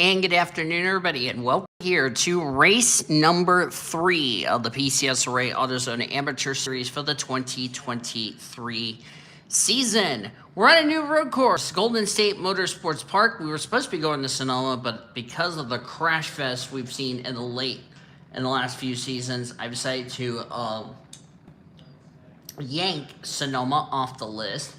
And good afternoon, everybody, and welcome here to race number 3 of the PCSRA Autozone Amateur Series for the 2023 season. We're on a new road course, Golden State Motorsports Park. We were supposed to be going to Sonoma, but because of the crash fest we've seen in the last few seasons, I decided to yank Sonoma off the list.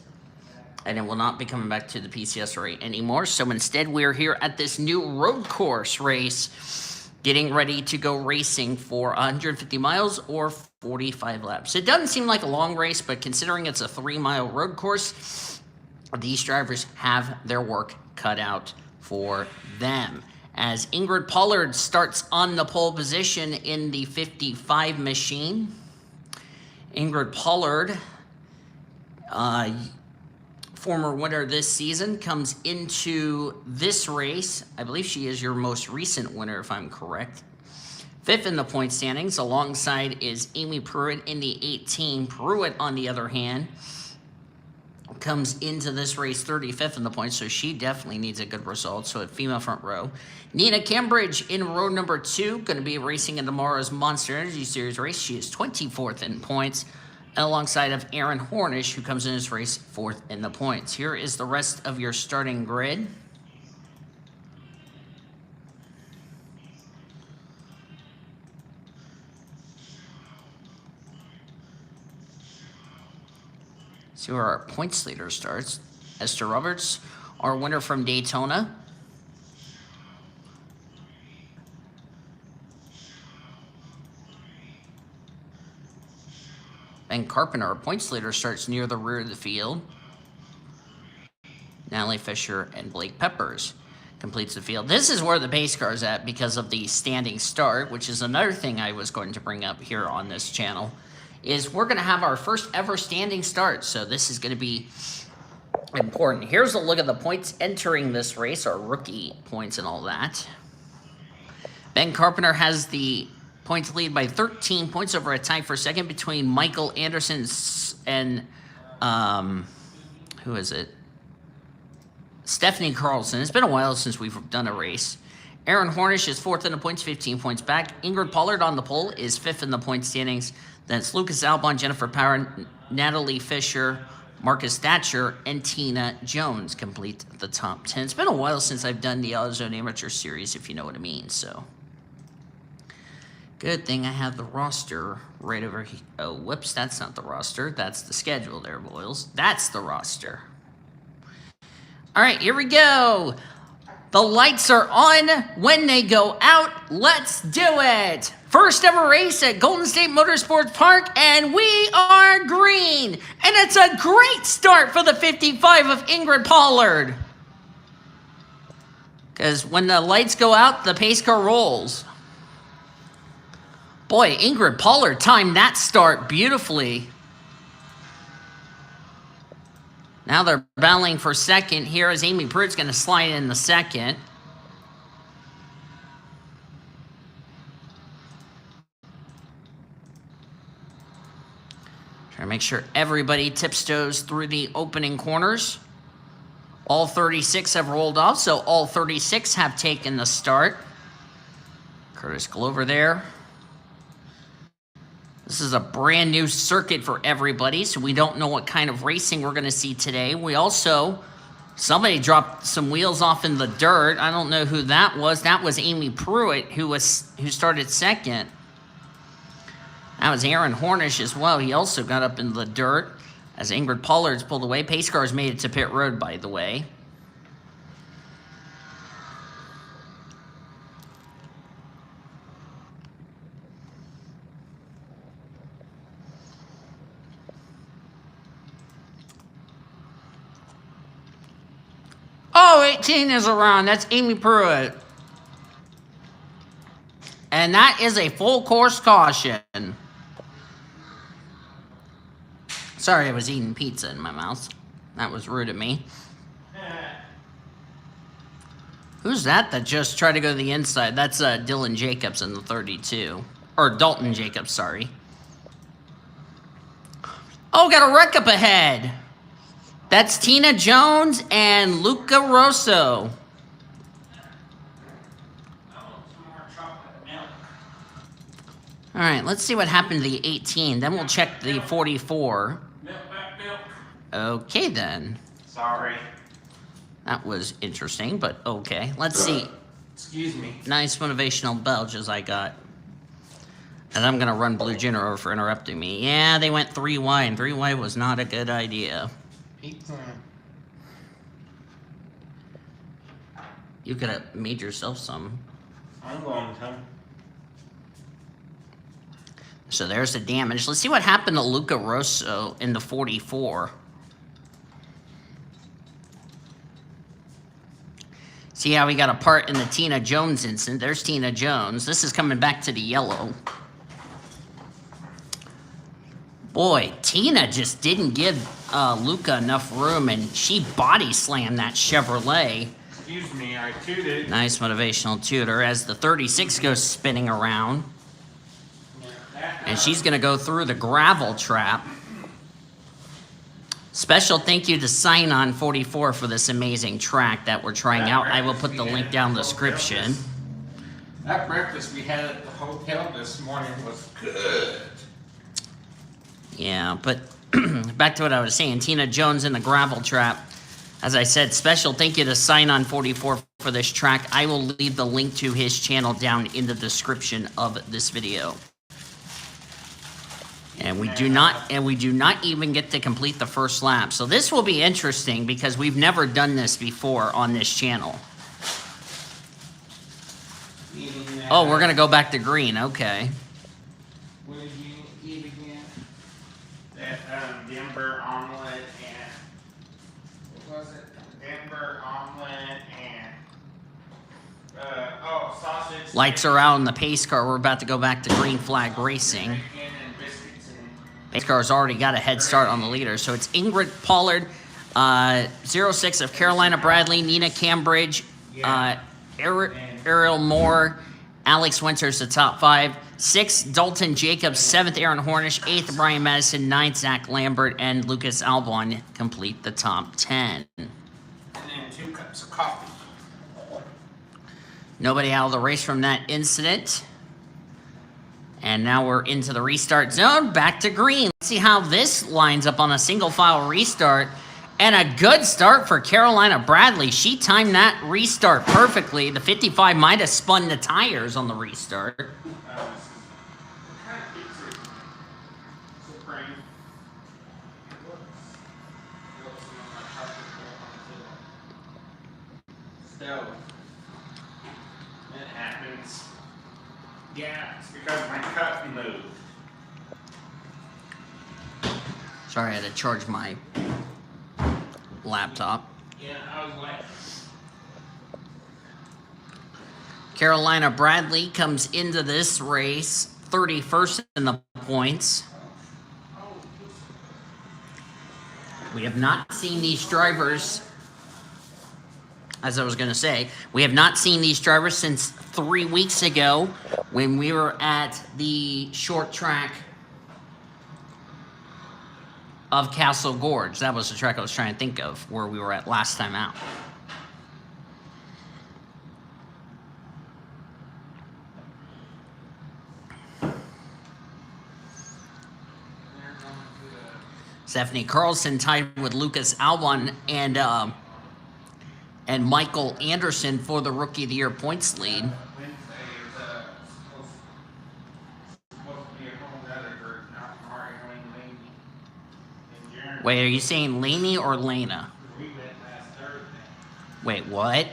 And it will not be coming back to the PCSRA anymore. So instead, we're here at this new road course race, getting ready to go racing for 150 miles or 45 laps. It doesn't seem like a long race, but considering it's a 3-mile road course, these drivers have their work cut out for them. As Ingrid Pollard starts on the pole position in the 55 machine. Ingrid Pollard, former winner this season, comes into this race. I believe she is your most recent winner, if I'm correct. 5th in the point standings. Alongside is Amy Pruitt in the 18. Pruitt, on the other hand, comes into this race 35th in the points, so she definitely needs a good result. So at female front row. Nina Cambridge in row number 2, going to be racing in tomorrow's Monster Energy Series race. She is 24th in points, alongside of Aaron Hornish, who comes in this race 4th in the points. Here is the rest of your starting grid. See where our points leader starts. Esther Roberts, our winner from Daytona. Ben Carpenter, our points leader, starts near the rear of the field. Natalie Fisher and Blake Peppers completes the field. This is where the pace car is at because of the standing start, which is another thing I was going to bring up here on this channel, is we're going to have our first ever standing start. So this is going to be important. Here's a look at the points entering this race, our rookie points and all that. Ben Carpenter has the points lead by 13 points over a tie for second between Michael Anderson and, who is it? Stephanie Carlson. It's been a while since we've done a race. Aaron Hornish is 4th in the points, 15 points back. Ingrid Pollard on the pole is 5th in the point standings. Then it's Lucas Albon, Jennifer Power, Natalie Fisher, Marcus Thatcher, and Tina Jones complete the top 10. It's been a while since I've done the Autozone Amateur Series, if you know what I mean, so. Good thing I have the roster right over here. Oh, whoops, that's not the roster. That's the schedule there, boys. That's the roster. All right, here we go. The lights are on. When they go out, let's do it. First ever race at Golden State Motorsports Park, and we are green. And it's a great start for the 55 of Ingrid Pollard. Because when the lights go out, the pace car rolls. Boy, Ingrid Pollard timed that start beautifully. Now they're battling for second here as Amy Pruitt's going to slide in the second. Trying to make sure everybody tiptoes through the opening corners. All 36 have rolled off, so all 36 have taken the start. Curtis Glover there. This is a brand new circuit for everybody, so we don't know what kind of racing we're going to see today. We also, somebody dropped some wheels off in the dirt. I don't know who that was. That was Amy Pruitt, who started second. That was Aaron Hornish as well. He also got up in the dirt as Ingrid Pollard's pulled away. Pace cars made it to pit road, by the way. Oh, 18 is around. That's Amy Pruitt. And that is a full course caution. Sorry, I was eating pizza in my mouth. That was rude of me. Who's that just tried to go to the inside? That's Dylan Jacobs in the 32. Or Dalton Jacobs, sorry. Oh, got a wreck up ahead. That's Tina Jones and Luca Rosso. All right, let's see what happened to the 18. Then we'll check the 44. Milk. Okay, then. Sorry. That was interesting, but okay. Let's see. Excuse me. Nice motivational belches I got. And I'm going to run Blue Junior over for interrupting me. Yeah, they went 3 wide, and 3 wide was not a good idea. Pizza. You could have made yourself some. I'm going to. So there's the damage. Let's see what happened to Luca Rosso in the 44. See how he got a part in the Tina Jones incident. There's Tina Jones. This is coming back to the yellow. Boy, Tina just didn't give Luca enough room, and she body slammed that Chevrolet. Excuse me, I tooted. Nice motivational tutor as the 36 goes spinning around. And she's going to go through the gravel trap. Special thank you to Sign On 44 for this amazing track that we're trying out. I will put the link down in the description. That breakfast we had at the hotel this morning was good. Yeah, but back to what I was saying. Tina Jones in the gravel trap. As I said, special thank you to Sign On 44 for this track. I will leave the link to his channel down in the description of this video. And we do not even get to complete the first lap. So this will be interesting because we've never done this before on this channel. Oh, we're gonna go back to green. Okay. What did you eat again? That Denver omelet and what was it? Denver omelet and sausage. Lights are out on the pace car. We're about to go back to green flag racing. Pace car's already got a head start on the leader. So it's Ingrid Pollard, 06 of Carolina Bradley, Nina Cambridge, Ariel Moore, Alex Winters, the top 5. 6, Dalton Jacobs. 7th, Aaron Hornish. 8th, Brian Madison. 9th, Zach Lambert. And Lucas Albon complete the top 10. And then 2 cups of coffee. Nobody out of the race from that incident. And now we're into the restart zone, back to green. Let's see how this lines up on a single file restart. And a good start for Carolina Bradley. She timed that restart perfectly. The 55 might have spun the tires on the restart. It happens. Yeah, it's because my cup moved. Sorry, I had to charge my laptop. Yeah, I was like... Carolina Bradley comes into this race 31st in the points. We have not seen these drivers, as I was going to say, we have not seen these drivers since 3 weeks ago when we were at the short track of Castle Gorge. That was the track I was trying to think of where we were at last time out. Stephanie Carlson tied with Lucas Albon and Michael Anderson for the Rookie of the Year points lead. Wait, are you saying Laney or Lena? Wait, what?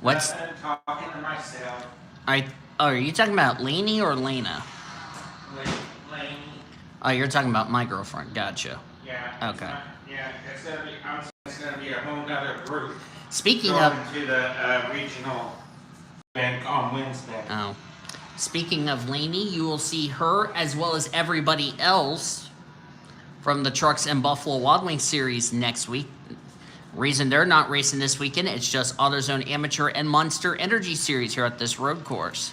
What's? Talking to myself. Are you talking about Laney or Lena? Laney. Oh, you're talking about my girlfriend. Gotcha. Yeah. Okay. It's gonna be a whole nother group. Speaking going of to the regional event on Wednesday. Oh. Speaking of Laney, you will see her as well as everybody else from the Trucks and Buffalo Wild Wings series next week. Reason they're not racing this weekend, it's just AutoZone Amateur and Monster Energy Series here at this road course.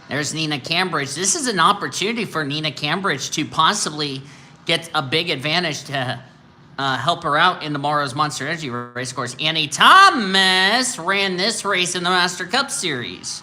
There's Nina Cambridge. This is an opportunity for Nina Cambridge to possibly get a big advantage to help her out in tomorrow's Monster Energy race course. Annie Thomas ran this race in the Master Cup Series.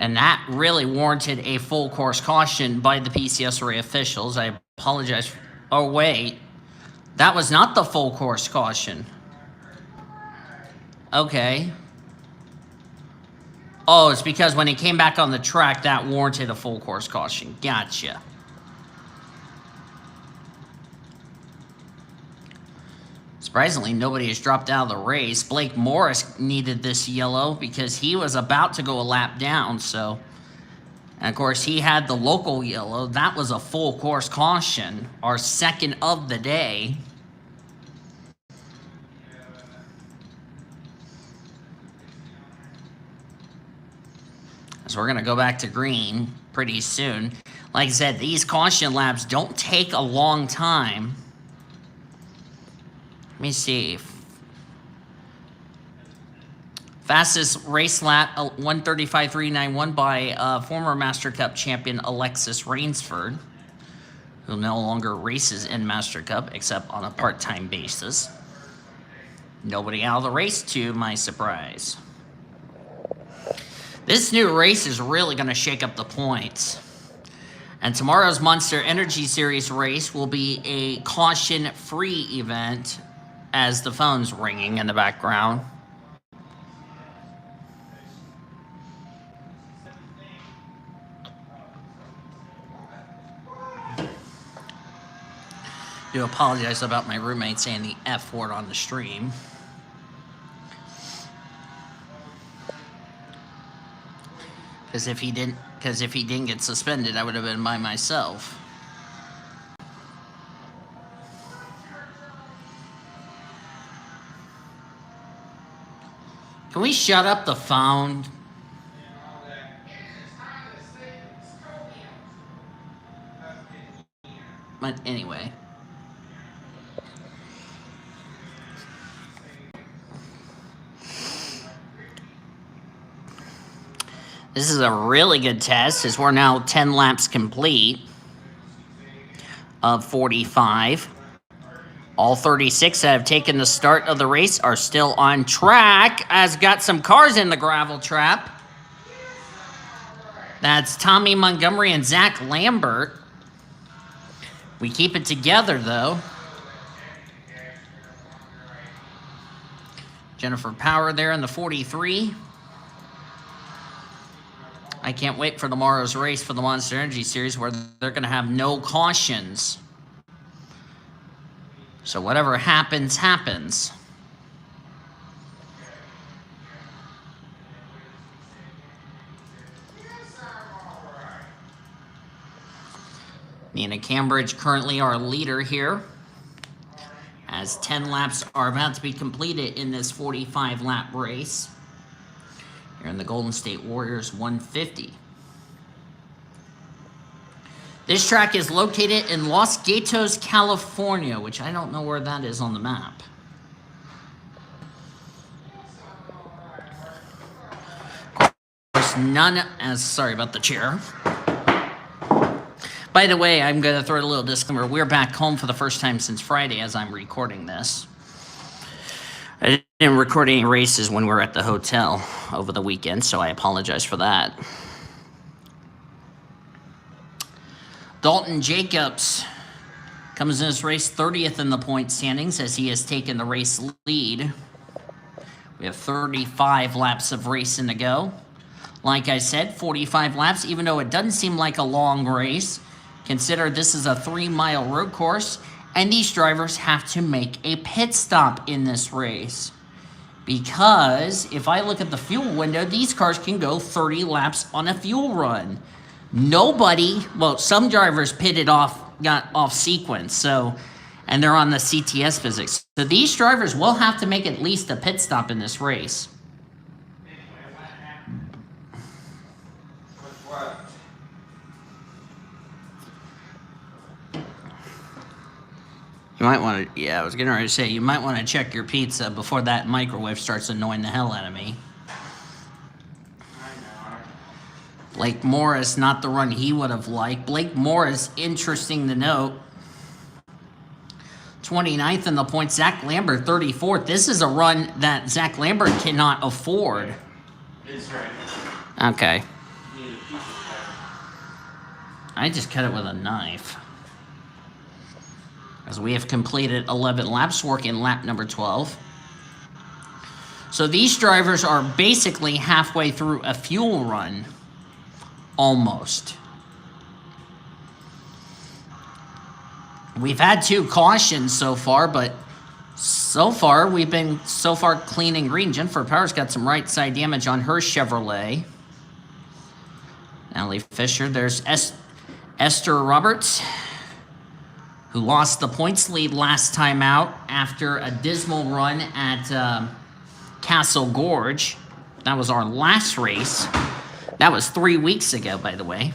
And that really warranted a full course caution by the PCSRA officials. I apologize. Oh, wait. That was not the full course caution. Okay. Oh, it's because when he came back on the track, that warranted a full course caution. Gotcha. Surprisingly, nobody has dropped out of the race. Blake Morris needed this yellow because he was about to go a lap down, so... And of course, he had the local yellow. That was a full course caution, our second of the day. So we're going to go back to green pretty soon. Like I said, these caution laps don't take a long time. Let me see. Fastest race lap, 1:35.391 by former Master Cup champion Alexis Rainsford, who no longer races in Master Cup except on a part-time basis. Nobody out of the race, to my surprise. This new race is really going to shake up the points. And tomorrow's Monster Energy Series race will be a caution-free event, as the phone's ringing in the background. I do apologize about my roommate saying the F word on the stream. Because if he didn't get suspended, I would have been by myself. Can we shut up the phone? But anyway. This is a really good test, as we're now 10 laps complete of 45. All 36 that have taken the start of the race are still on track, as got some cars in the gravel trap. That's Tommy Montgomery and Zach Lambert. We keep it together, though. Jennifer Power there in the 43. I can't wait for tomorrow's race for the Monster Energy Series, where they're going to have no cautions. So whatever happens, happens. Nina Cambridge currently our leader here, as 10 laps are about to be completed in this 45-lap race here in the Golden State Warriors 150. This track is located in Los Gatos, California, which I don't know where that is on the map. Of course, sorry about the chair. By the way, I'm going to throw a little disclaimer. We're back home for the first time since Friday as I'm recording this. I didn't record any races when we were at the hotel over the weekend, so I apologize for that. Dalton Jacobs comes in this race 30th in the point standings, as he has taken the race lead. We have 35 laps of racing to go. Like I said, 45 laps, even though it doesn't seem like a long race. Consider this is a 3-mile road course, and these drivers have to make a pit stop in this race. Because if I look at the fuel window, these cars can go 30 laps on a fuel run. Nobody, well, some drivers got off sequence, so, and they're on the CTS physics. So these drivers will have to make at least a pit stop in this race. You might want to, yeah, I was getting ready to say, you might want to check your pizza before that microwave starts annoying the hell out of me. Blake Morris, not the run he would have liked. Blake Morris, interesting to note, 29th in the points. Zach Lambert, 34th. This is a run that Zach Lambert cannot afford. It's right. Okay. need a piece of paper. I just cut it with a knife. As we have completed 11 laps, working lap number 12. So these drivers are basically halfway through a fuel run. Almost. We've had 2 cautions so far, but so far we've been clean and green. Jennifer Powers got some right side damage on her Chevrolet. Natalie Fisher, there's Esther Roberts, who lost the points lead last time out after a dismal run at Castle Gorge. That was our last race. That was 3 weeks ago, by the way.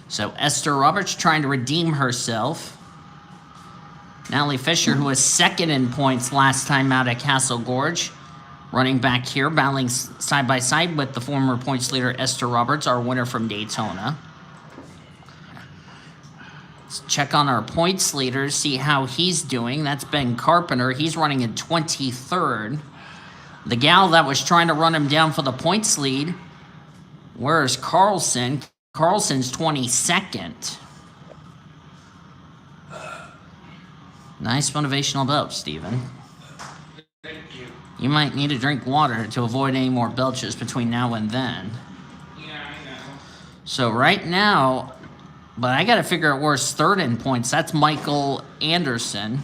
So Esther Roberts trying to redeem herself. Natalie Fisher, who was second in points last time out at Castle Gorge, running back here, battling side by side with the former points leader Esther Roberts, our winner from Daytona. Let's check on our points leader, see how he's doing. That's Ben Carpenter. He's running in 23rd. The gal that was trying to run him down for the points lead, where's Carlson? Carlson's 22nd. Nice motivational belt, Steven. Thank you. You might need to drink water to avoid any more belches between now and then. Yeah, I know. So right now, but I got to figure out where's third in points. That's Michael Anderson.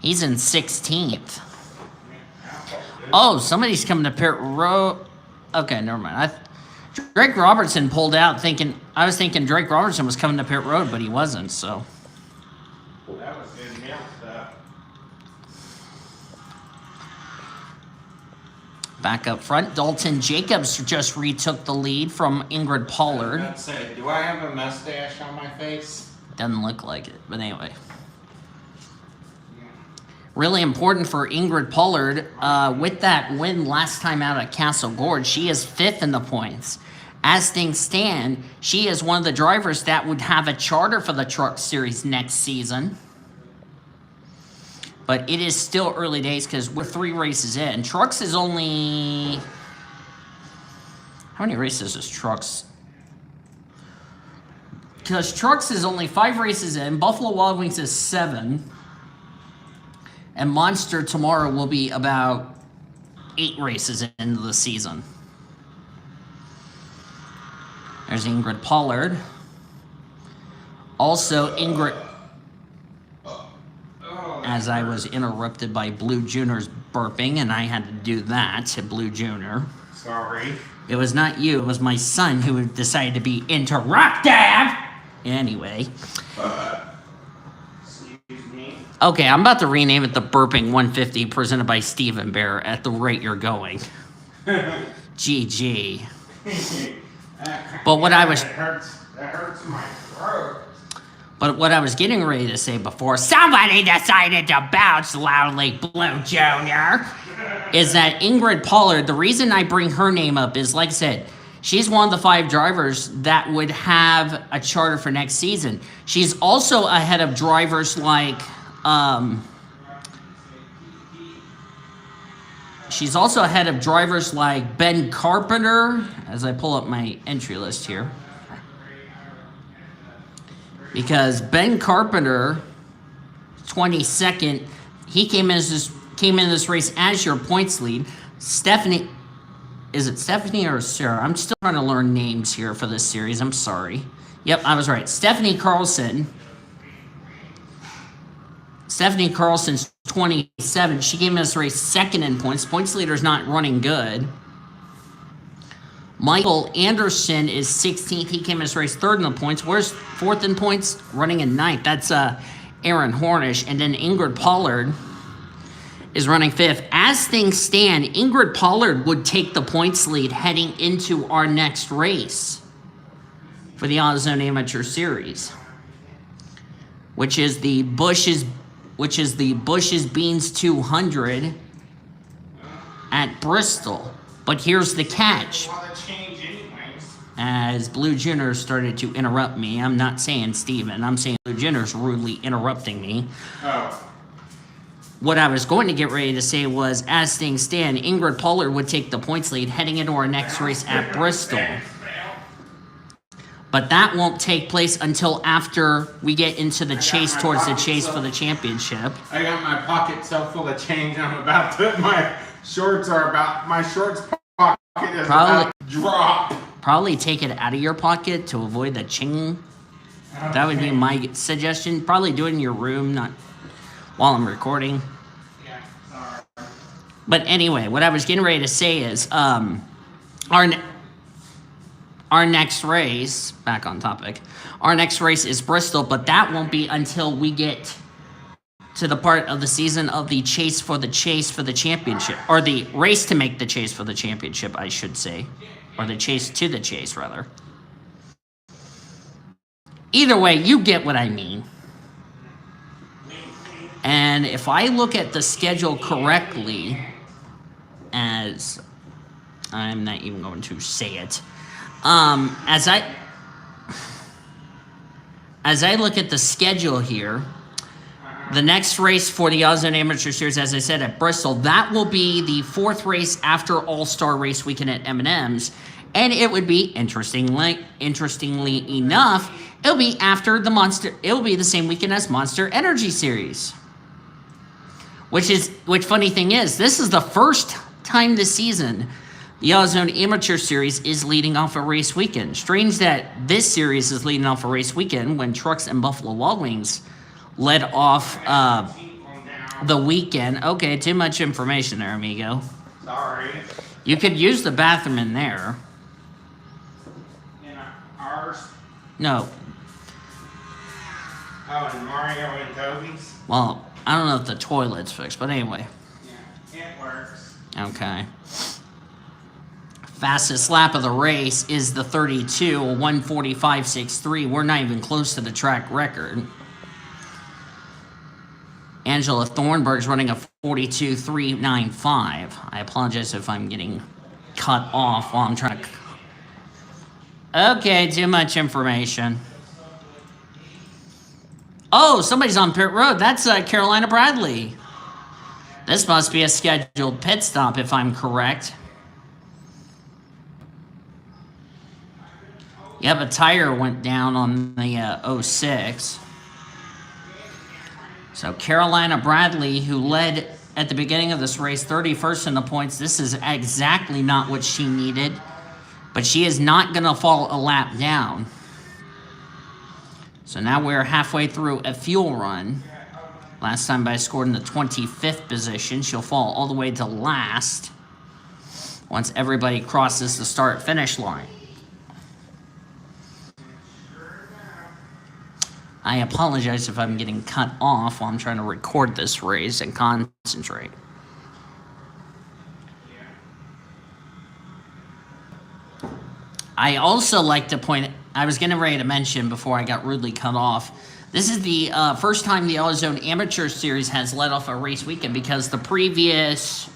He's in 16th. Oh, somebody's coming to pit road. Okay, never mind. Drake Robertson pulled out I was thinking Drake Robertson was coming to pit road, but he wasn't, so. That was good nail stuff. Back up front, Dalton Jacobs just retook the lead from Ingrid Pollard. Let's say, do I have a mustache on my face? Doesn't look like it, but anyway. Really important for Ingrid Pollard. With that win last time out at Castle Gorge, she is 5th in the points. As things stand, she is one of the drivers that would have a charter for the Truck Series next season. But it is still early days because we're 3 races in. Trucks is only... How many races is Trucks? Because Trucks is only 5 races in. Buffalo Wild Wings is 7. And Monster tomorrow will be about 8 races into the season. There's Ingrid Pollard. Also, Ingrid... As I was interrupted by Blue Junior's burping, and I had to do that to Blue Junior. Sorry. It was not you, it was my son who decided to be interruptive! Anyway. Excuse me. Okay, I'm about to rename it the Burping 150 presented by Stephen Bear at the rate you're going. GG. But what I was... That hurts my throat. But what I was getting ready to say before somebody decided to bounce loudly, Blue Junior, is that Ingrid Pollard, the reason I bring her name up is, like I said, she's one of the 5 drivers that would have a charter for next season. She's also ahead of drivers like, she's also ahead of drivers like Ben Carpenter, as I pull up my entry list here. Because Ben Carpenter, 22nd, he came in this race as your points lead. Stephanie, is it Stephanie or Sarah? I'm still trying to learn names here for this series. I'm sorry. Yep, I was right. Stephanie Carlson's 27. She came in this race 2nd in points. Points leader's not running good. Michael Anderson is 16th. He came in this race 3rd in the points. Where's 4th in points? Running in 9th. That's Aaron Hornish. And then Ingrid Pollard is running 5th. As things stand, Ingrid Pollard would take the points lead heading into our next race for the Autozone Amateur Series, which is the Bush's Beans 200 at Bristol. But here's the catch. As Blue Junior started to interrupt me, I'm not saying Steven, I'm saying Blue Junior's rudely interrupting me. Oh. what I was going to get ready to say was, as things stand, Ingrid Pollard would take the points lead heading into our next race at Bristol. But that won't take place until after we get into the chase towards the chase for the championship. I got my pocket so full of change. I'm about to. My shorts pocket is about to drop. Probably take it out of your pocket to avoid the ching. Okay. That would be my suggestion. Probably do it in your room, not while I'm recording. Yeah, sorry. But anyway, what I was getting ready to say is, our next race, back on topic, our next race is Bristol, but that won't be until we get to the part of the season of the chase for the championship, or the race to make the chase for the championship, I should say, or the chase to the chase, rather. Either way, you get what I mean. And if I look at the schedule correctly, as I'm not even going to say it, as I look at the schedule here, the next race for the Autozone Amateur Series, as I said, at Bristol, that will be the 4th race after All-Star Race Weekend at M&M's, and it would be, interestingly enough, it'll be after the Monster. It'll be the same weekend as Monster Energy Series. Which funny thing is, this is the first time this season the Autozone Amateur Series is leading off a race weekend. Strange that this series is leading off a race weekend when Trucks and Buffalo Wild Wings led off the weekend. Okay, too much information there, amigo. Sorry. You could use the bathroom in there. In ours? No. Oh, and Mario and Toby's? Well, I don't know if the toilet's fixed, but anyway. Yeah, it works. Okay. Fastest lap of the race is the 32, 1:45.63. We're not even close to the track record. Angela Thornburg's running a 42.395. I apologize if I'm getting cut off while I'm trying to... Okay, too much information. Oh, somebody's on pit road. That's Carolina Bradley. This must be a scheduled pit stop, if I'm correct. Yep, a tire went down on the 06. So Carolina Bradley, who led at the beginning of this race, 31st in the points. This is exactly not what she needed. But she is not going to fall a lap down. So now we're halfway through a fuel run. Last time I scored in the 25th position. She'll fall all the way to last once everybody crosses the start-finish line. I apologize if I'm getting cut off while I'm trying to record this race and concentrate. I also like to point... I was getting ready to mention before I got rudely cut off. This is the first time the Autozone Amateur Series has led off a race weekend, because the previous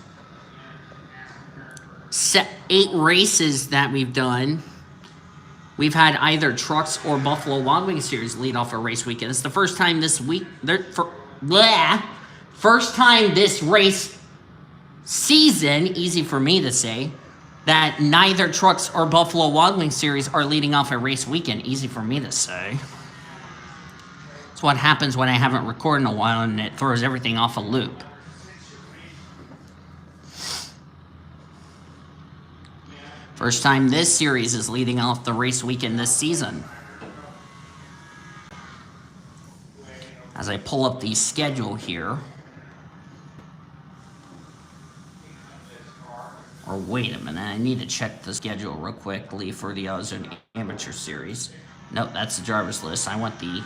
8 races that we've done, we've had either Trucks or Buffalo Wild Wings Series lead off a race weekend. It's the first time this week... First time this race season, easy for me to say, that neither Trucks or Buffalo Wild Wings Series are leading off a race weekend. Easy for me to say. It's what happens when I haven't recorded in a while and it throws everything off a loop. First time this series is leading off the race weekend this season. As I pull up the schedule here. Or wait a minute, I need to check the schedule real quickly for the Autozone Amateur Series. Nope, that's the driver's list. I want the...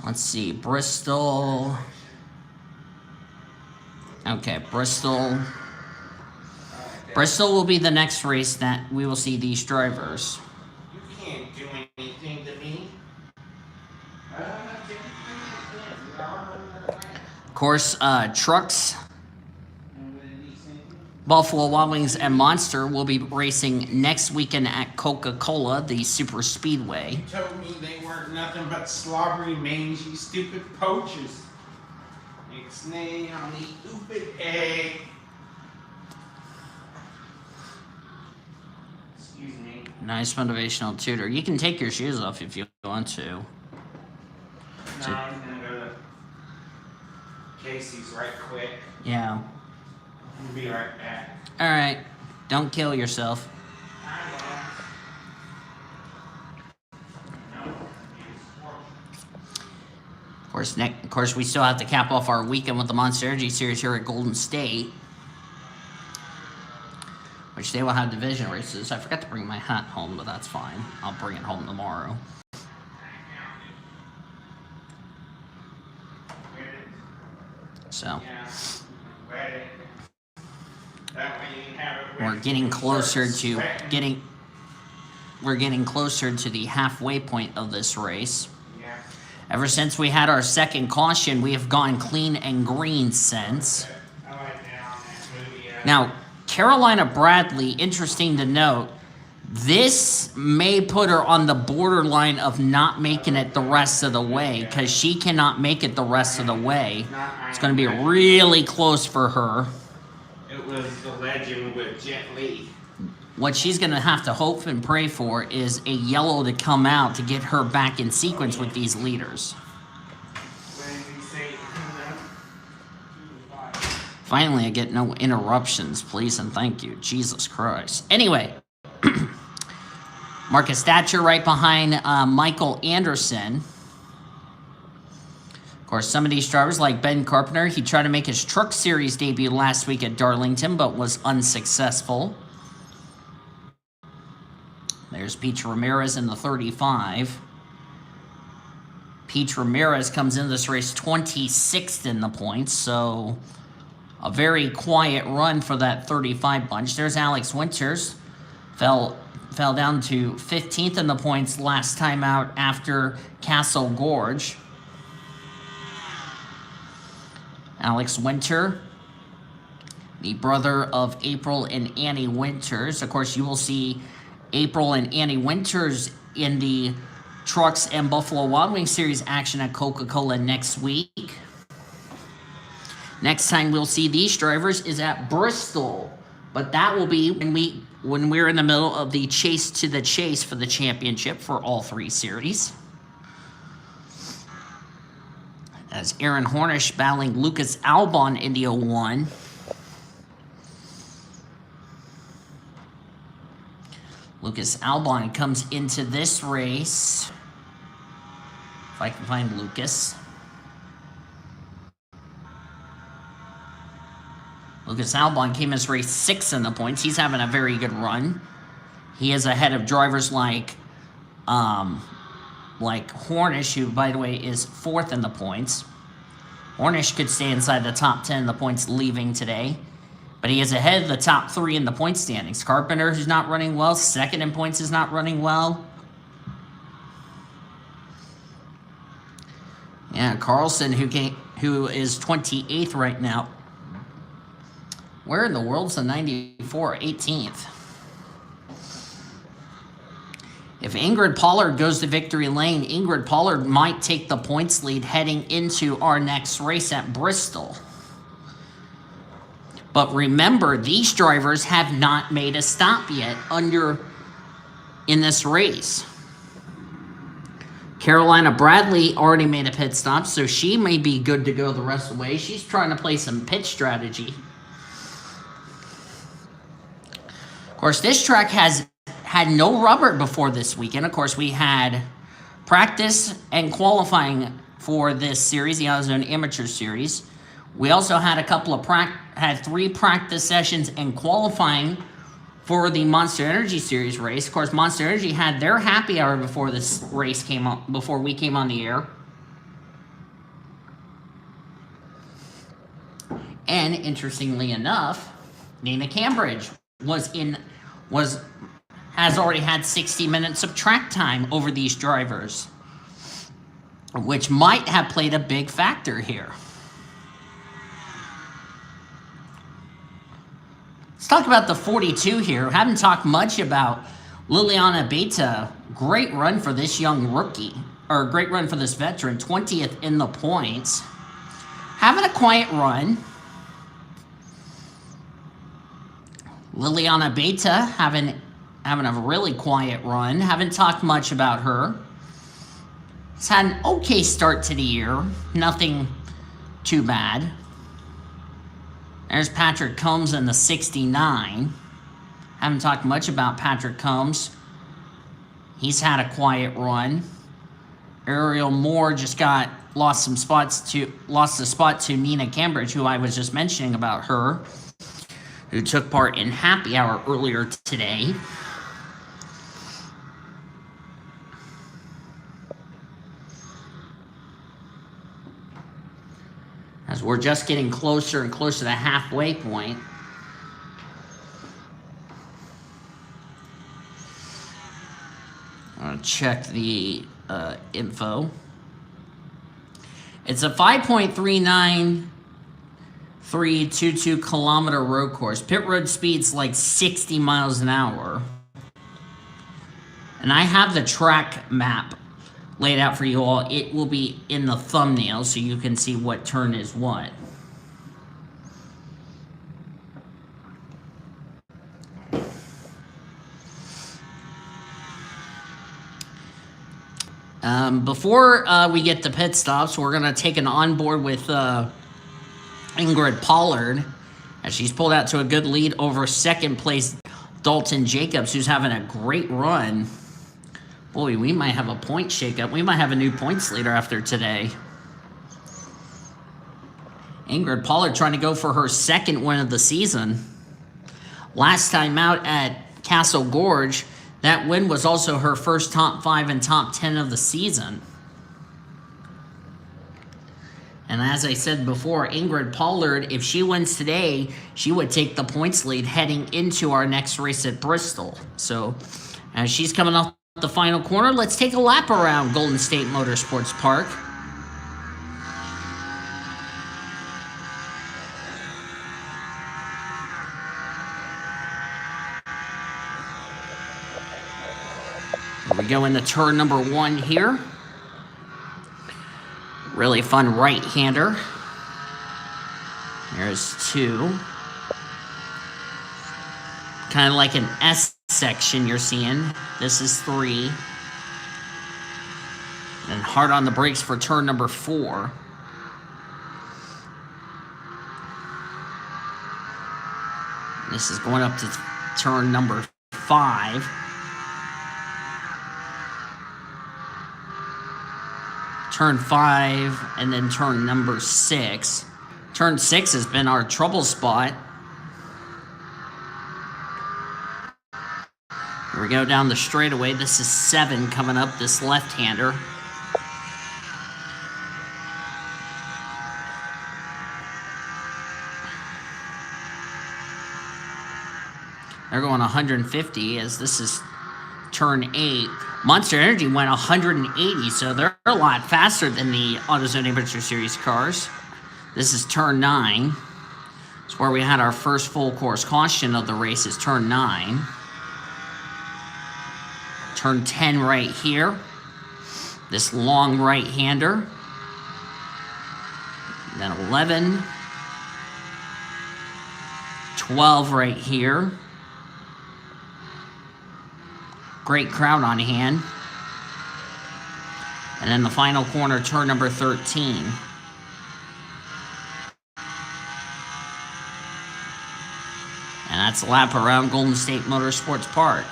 Let's see, Bristol... Okay, Bristol... Bristol will be the next race that we will see these drivers. You can't do anything to me. Of course, Trucks, Buffalo Wild Wings, and Monster will be racing next weekend at Coca-Cola, the Super Speedway. You told me they weren't nothing but slobbery, mangy, stupid poachers. Ixnay on the oopid egg. Excuse me. Nice motivational tutor. You can take your shoes off if you want to. No, I'm gonna go to Casey's right quick. Yeah. I'll be right back. All right. Don't kill yourself. Of course, we still have to cap off our weekend with the Monster Energy Series here at Golden State, which they will have division races. I forgot to bring my hat home, but that's fine. I'll bring it home tomorrow. So, we're getting closer to the halfway point of this race. Ever since we had our second caution, we have gone clean and green since. Now, Carolina Bradley, interesting to note, this may put her on the borderline of not making it the rest of the way, because she cannot make it the rest of the way. It's going to be really close for her. It was the legend with Jet Li. What she's going to have to hope and pray for is a yellow to come out to get her back in sequence with these leaders. Finally, I get no interruptions, please and thank you. Jesus Christ. Anyway, Marcus Thatcher right behind Michael Anderson. Of course, some of these drivers, like Ben Carpenter, he tried to make his Truck Series debut last week at Darlington, but was unsuccessful. There's Pete Ramirez in the 35. Pete Ramirez comes in this race 26th in the points, so a very quiet run for that 35 bunch. There's Alex Winters. Fell down to 15th in the points last time out after Castle Gorge. Alex Winter, the brother of April and Annie Winters. Of course, you will see April and Annie Winters in the Trucks and Buffalo Wild Wings Series action at Coca-Cola next week. Next time we'll see these drivers is at Bristol, but that will be when we're in the middle of the chase to the chase for the championship for all three series. As Aaron Hornish battling Lucas Albon in the 01. Lucas Albon comes into this race. If I can find Lucas. Lucas Albon came as race 6 in the points. He's having a very good run. He is ahead of drivers like Hornish, who, by the way, is 4th in the points. Hornish could stay inside the top 10 in the points leaving today. But he is ahead of the top 3 in the point standings. Carpenter, who's not running well. 2nd in points, is not running well. Yeah, Carlson, who is 28th right now. Where in the world's the 94 18th? If Ingrid Pollard goes to victory lane, Ingrid Pollard might take the points lead heading into our next race at Bristol. But remember, these drivers have not made a stop yet in this race. Carolina Bradley already made a pit stop, so she may be good to go the rest of the way. She's trying to play some pit strategy. Of course, this track has had no rubber before this weekend. Of course, we had practice and qualifying for this series, the Autozone Amateur Series. We also had had 3 practice sessions and qualifying for the Monster Energy Series race. Of course, Monster Energy had their happy hour before this race came up, before we came on the air. And interestingly enough, Nina Cambridge has already had 60 minutes of track time over these drivers, which might have played a big factor here. Let's talk about the 42 here. We haven't talked much about Liliana Beta. Great run for this young rookie, or great run for this veteran. 20th in the points. having a quiet run. Liliana Beta having a really quiet run. Haven't talked much about her. It's had an okay start to the year. Nothing too bad. There's Patrick Combs in the 69. Haven't talked much about Patrick Combs. He's had a quiet run. Ariel Moore just lost a spot to Nina Cambridge, who I was just mentioning about her, who took part in Happy Hour earlier today. As we're just getting closer and closer to the halfway point. I'm going to check the info. It's a 5.39322 kilometer road course. Pit road speed's like 60 miles an hour. And I have the track map laid out for you all. It will be in the thumbnail so you can see what turn is what. Before we get to pit stops, we're going to take an onboard with Ingrid Pollard as she's pulled out to a good lead over second place Dalton Jacobs, who's having a great run. Boy, we might have a point shakeup. We might have a new points leader after today. Ingrid Pollard trying to go for her second win of the season. Last time out at Castle Gorge, that win was also her first top 5 and top 10 of the season. And as I said before, Ingrid Pollard, if she wins today, she would take the points lead heading into our next race at Bristol. So as she's coming off the final corner, let's take a lap around Golden State Motorsports Park. We go into turn number 1 here. Really fun right-hander. There's 2. Kind of like an S section you're seeing. This is 3. And hard on the brakes for turn number 4. This is going up to turn number 5. Turn 5, and then turn number 6. Turn 6 has been our trouble spot. Here we go down the straightaway. This is 7 coming up, this left-hander. They're going 150 as this is turn 8. Monster Energy went 180, so they're a lot faster than the AutoZone Amateur Series cars. This is turn 9. It's where we had our first full course caution of the race is turn 9. Turn 10 right here. This long right-hander. Then 11. 12 right here. Great crowd on hand. And then the final corner, turn number 13. And that's a lap around Golden State Motorsports Park.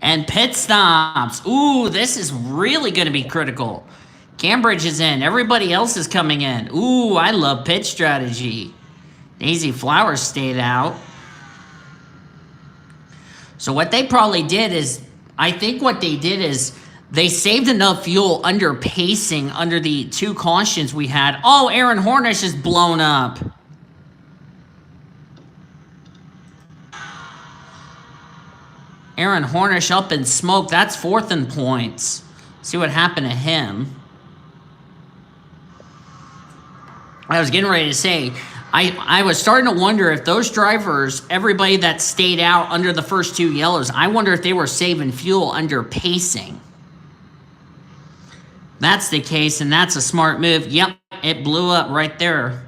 And pit stops. Ooh, this is really going to be critical. Cambridge is in. Everybody else is coming in. Ooh, I love pit strategy. Daisy Flowers stayed out. So what they probably did is, I think what they did is they saved enough fuel under pacing under the 2 cautions we had. Oh, Aaron Hornish is blown up. Aaron Hornish up in smoke. That's 4th in points. See what happened to him. I was getting ready to say, I was starting to wonder if those drivers, everybody that stayed out under the first two yellows, I wonder if they were saving fuel under pacing. That's the case, and that's a smart move. Yep, it blew up right there.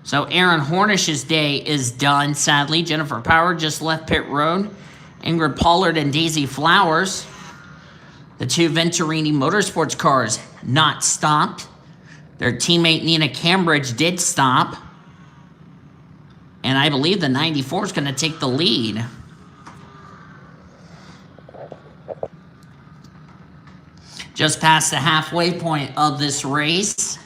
So Aaron Hornish's day is done, sadly. Jennifer Power just left pit road. Ingrid Pollard and Daisy Flowers, the two Venturini Motorsports cars, not stopped. Their teammate Nina Cambridge did stop. And I believe the 94 is going to take the lead. Just past the halfway point of this race.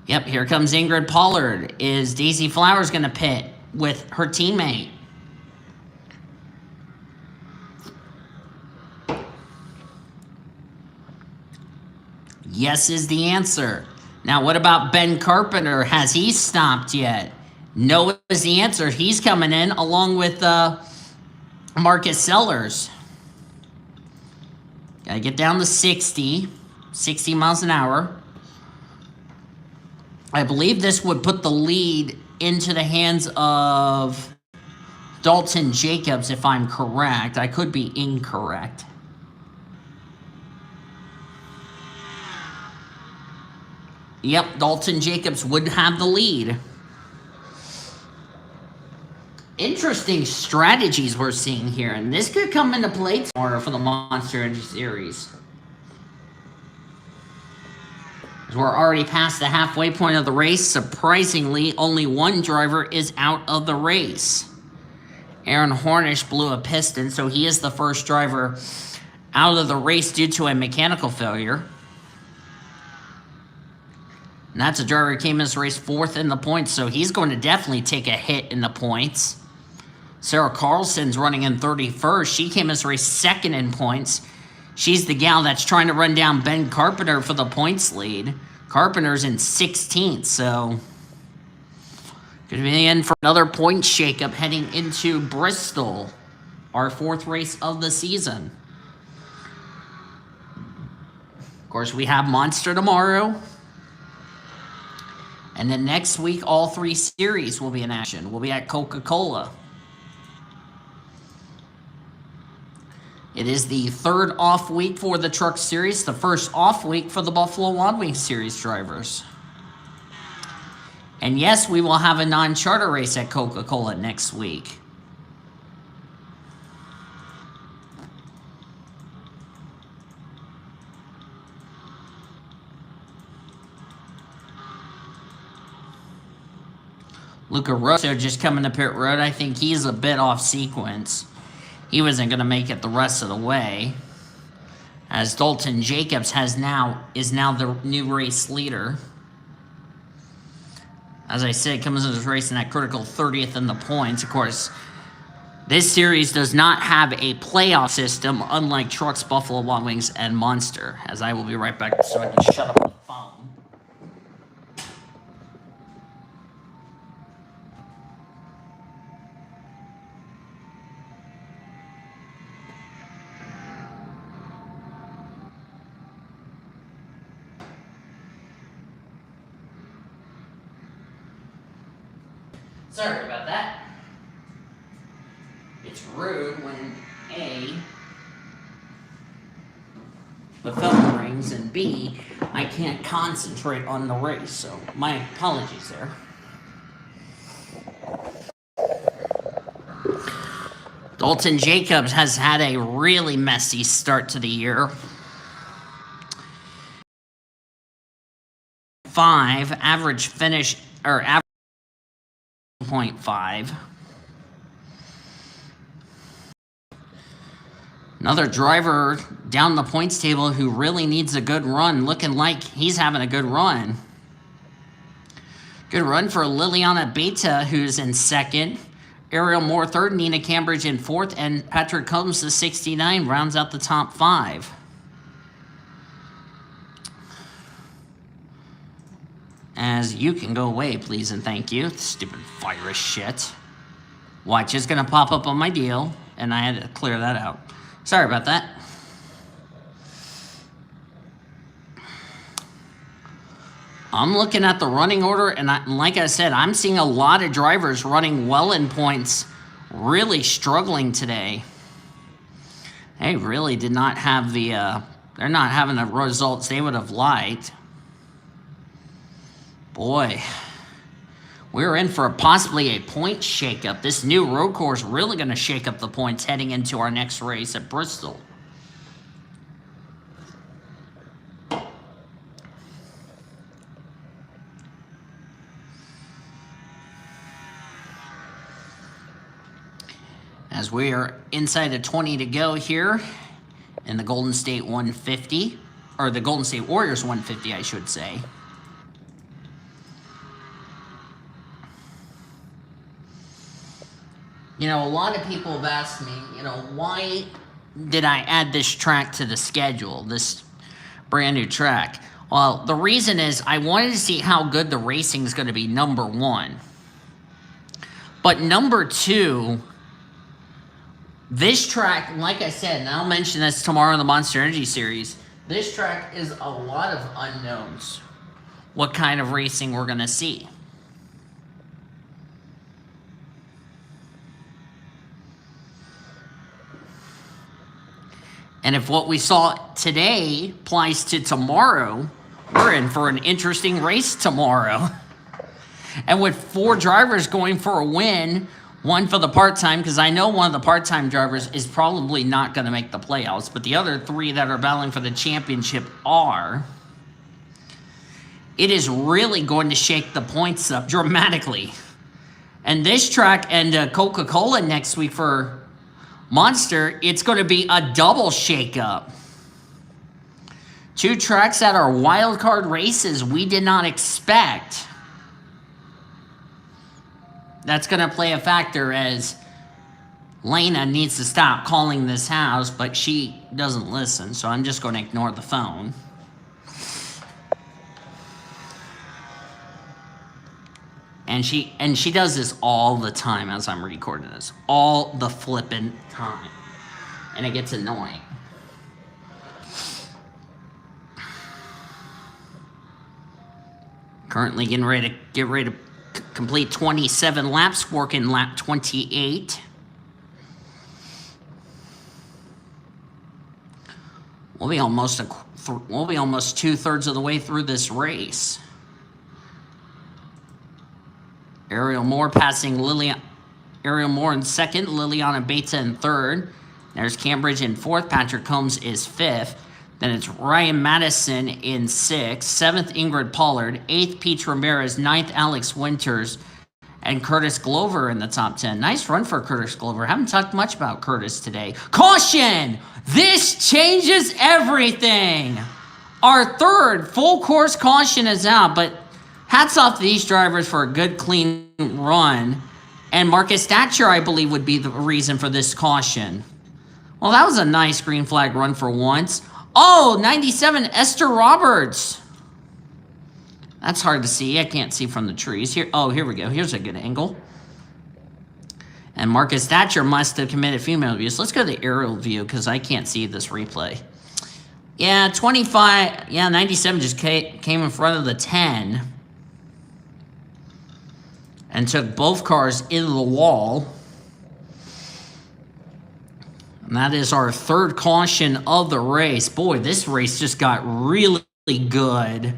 Yep, here comes Ingrid Pollard. Is Daisy Flowers going to pit with her teammate? Yes is the answer. Now, what about Ben Carpenter? Has he stopped yet? No is the answer. He's coming in along with Marcus Sellers. Gotta get down to 60 miles an hour. I believe this would put the lead into the hands of Dalton Jacobs, if I'm correct. I could be incorrect. Yep, Dalton Jacobs would have the lead. Interesting strategies we're seeing here, and this could come into play tomorrow for the Monster Energy Series. We're already past the halfway point of the race. Surprisingly, only one driver is out of the race. Aaron Hornish blew a piston, so he is the first driver out of the race due to a mechanical failure. And that's a driver who came in this race fourth in the points, so he's going to definitely take a hit in the points. Sarah Carlson's running in 31st. She came in this race second in points. She's the gal that's trying to run down Ben Carpenter for the points lead. Carpenter's in 16th, so could be in for another point shakeup heading into Bristol, our fourth race of the season. Of course, we have Monster tomorrow. And then next week, all three series will be in action. We'll be at Coca-Cola. It is the third off week for the Truck Series, the first off week for the Buffalo Wild Wings Series drivers. And yes, we will have a non-charter race at Coca-Cola next week. Luca Rosso just coming to pit road. I think he's a bit off sequence. He wasn't going to make it the rest of the way, as Dalton Jacobs is now the new race leader. As I said, comes into this race in that critical 30th in the points. Of course, this series does not have a playoff system, unlike Trucks, Buffalo Wild Wings, and Monster. As I will be right back so I can shut up the phone. Sorry about that. It's rude when A, the phone rings, and B, I can't concentrate on the race, so my apologies there. Dalton Jacobs has had a really messy start to the year. 5 average finish, or average 0.5. Another driver down the points table who really needs a good run, looking like he's having a good run. Good run for Liliana Beta, who's in second. Ariel Moore third, Nina Cambridge in fourth, and Patrick Combs, the 69, rounds out the top 5. As you can go away, please and thank you. Stupid virus shit. Watch is going to pop up on my deal, and I had to clear that out. Sorry about that. I'm looking at the running order, and like I said, I'm seeing a lot of drivers running well in points, really struggling today. They really did not have the, they're not having the results they would have liked. Boy, we're in for possibly a point shakeup. This new road course really going to shake up the points heading into our next race at Bristol. As we are inside of 20 to go here in the Golden State 150, or the Golden State Warriors 150, I should say. You know, a lot of people have asked me, you know, why did I add this track to the schedule, this brand new track? Well, the reason is I wanted to see how good the racing is going to be, number one. But number two, this track, like I said, and I'll mention this tomorrow in the Monster Energy Series, this track is a lot of unknowns. What kind of racing we're going to see. And if what we saw today applies to tomorrow, we're in for an interesting race tomorrow. And with 4 drivers going for a win, one for the part-time, because I know one of the part-time drivers is probably not going to make the playoffs, but the other 3 that are battling for the championship are. It is really going to shake the points up dramatically. And this track and Coca-Cola next week for Monster, it's going to be a double shakeup. 2 tracks that are wild card races we did not expect. That's going to play a factor as Lena needs to stop calling this house, but she doesn't listen, so I'm just going to ignore the phone. And she does this all the time as I'm recording this. All the flippin' time. And it gets annoying. Currently getting ready to complete 27 laps, working lap 28. We'll be almost 2/3 of the way through this race. Ariel Moore passing Ariel Moore in second, Liliana Beta in third. There's Cambridge in fourth, Patrick Combs is fifth. Then it's Ryan Madison in sixth, seventh Ingrid Pollard, eighth Peach Ramirez, ninth Alex Winters, and Curtis Glover in the top 10. Nice run for Curtis Glover. Haven't talked much about Curtis today. Caution! This changes everything! Our third full course caution is out, but hats off to these drivers for a good, clean run. And Marcus Thatcher, I believe, would be the reason for this caution. Well, that was a nice green flag run for once. Oh, 97, Esther Roberts. That's hard to see. I can't see from the trees. Here we go. Here's a good angle. And Marcus Thatcher must have committed female abuse. Let's go to the aerial view because I can't see this replay. Yeah, 25. Yeah, 97 just came in front of the 10. And took both cars into the wall. And that is our third caution of the race. Boy, this race just got really good.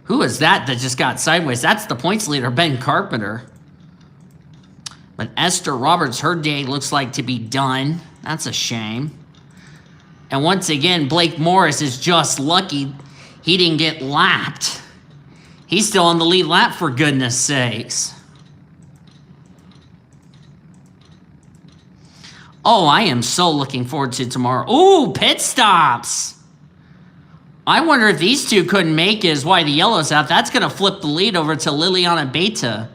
Who is that just got sideways? That's the points leader, Ben Carpenter. But Esther Roberts, her day looks like to be done. That's a shame. And once again, Blake Morris is just lucky he didn't get lapped. He's still on the lead lap, for goodness sakes. Oh, I am so looking forward to tomorrow. Ooh, pit stops. I wonder if these two couldn't make it, is why the yellow's out. That's going to flip the lead over to Liliana Beta.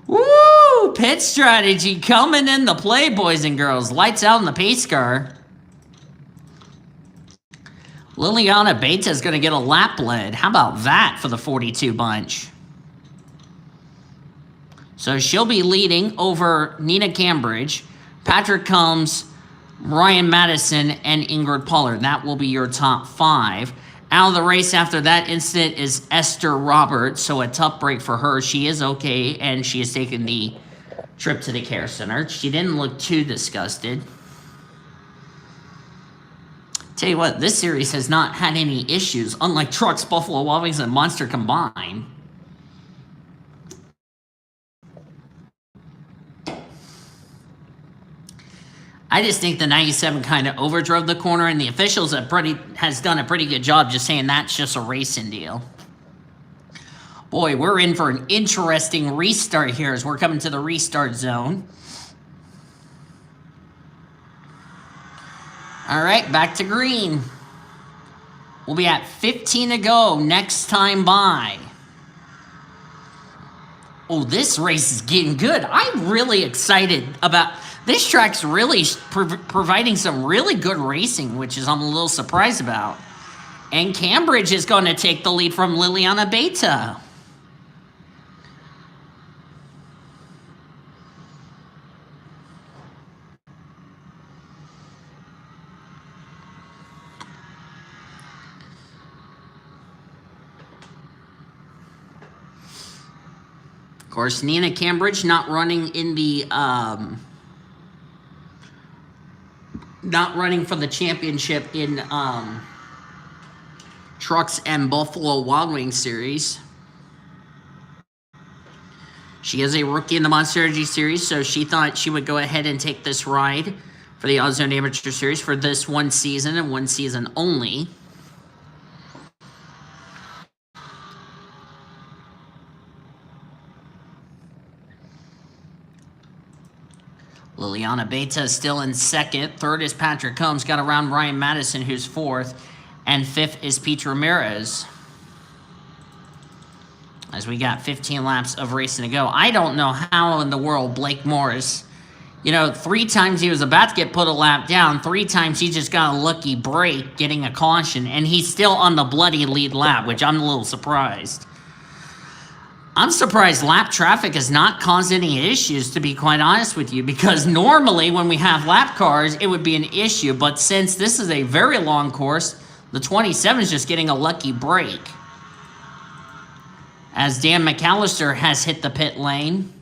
Woo! Pit strategy coming in the play, boys and girls. Lights out in the pace car. Liliana Beta is going to get a lap lead. How about that for the 42 bunch? So she'll be leading over Nina Cambridge, Patrick Combs, Ryan Madison, and Ingrid Pollard. That will be your top 5. Out of the race after that incident is Esther Roberts, so a tough break for her. She is okay, and she has taken the trip to the care center. She didn't look too disgusted. Tell you what, this series has not had any issues, unlike Trucks, Buffalo Wild Wings, and Monster combined. I just think the 97 kind of overdrove the corner, and the officials has done a pretty good job just saying that's just a racing deal. Boy, we're in for an interesting restart here as we're coming to the restart zone. All right, back to green. We'll be at 15 to go next time by. Oh, this race is getting good. I'm really excited about... This track's really providing some really good racing, which is I'm a little surprised about. And Cambridge is going to take the lead from Liliana Beta. Of course, Nina Cambridge not running in the... not running for the championship in Trucks and Buffalo Wild Wings series. She is a rookie in the Monster Energy series, so she thought she would go ahead and take this ride for the Autozone Amateur Series for this one season and one season only. Liliana Beta is still in second. Third is Patrick Combs. Got around Ryan Madison, who's fourth. And fifth is Pete Ramirez. As we got 15 laps of racing to go. I don't know how in the world Blake Morris, 3 times he was about to get put a lap down. 3 times he just got a lucky break getting a caution. And he's still on the bloody lead lap, which I'm a little surprised. I'm surprised lap traffic has not caused any issues, to be quite honest with you, because normally when we have lap cars, it would be an issue. But since this is a very long course, the 27 is just getting a lucky break. As Dan McAllister has hit the pit lane.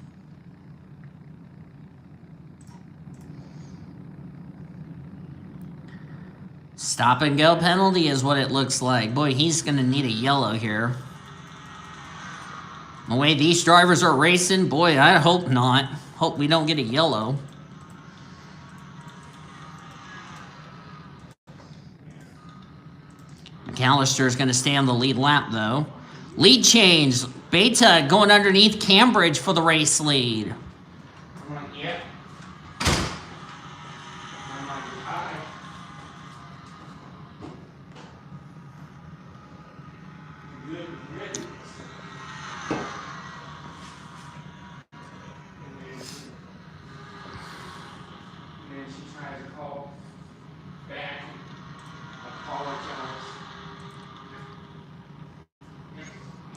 Stop and go penalty is what it looks like. Boy, he's going to need a yellow here. The way these drivers are racing, boy, I hope not. Hope we don't get a yellow. McAllister is going to stay on the lead lap, though. Lead change. Beta going underneath Cambridge for the race lead. Yeah.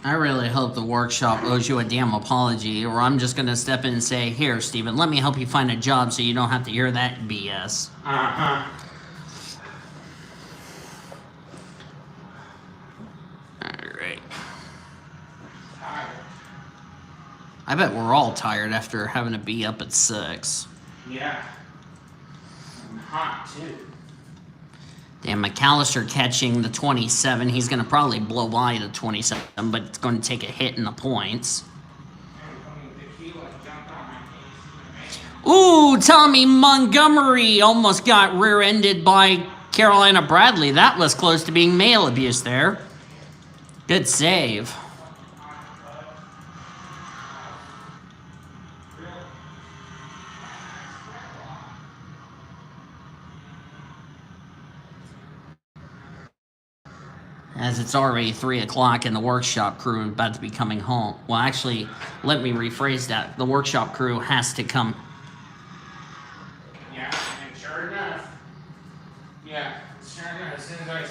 I really hope the workshop owes you a damn apology, or I'm just going to step in and say, here, Steven, let me help you find a job so you don't have to hear that BS. Uh-huh. Alright. Tired. I bet we're all tired after having to be up at 6. Yeah. I'm hot, too. Dan McAllister catching the 27. He's going to probably blow by the 27, but it's going to take a hit in the points. Ooh, Tommy Montgomery almost got rear-ended by Carolina Bradley. That was close to being male abuse there. Good save. As it's already 3 o'clock and the workshop crew is about to be coming home. Well, actually, let me rephrase that. The workshop crew has to come. Yeah, and sure enough, as soon as I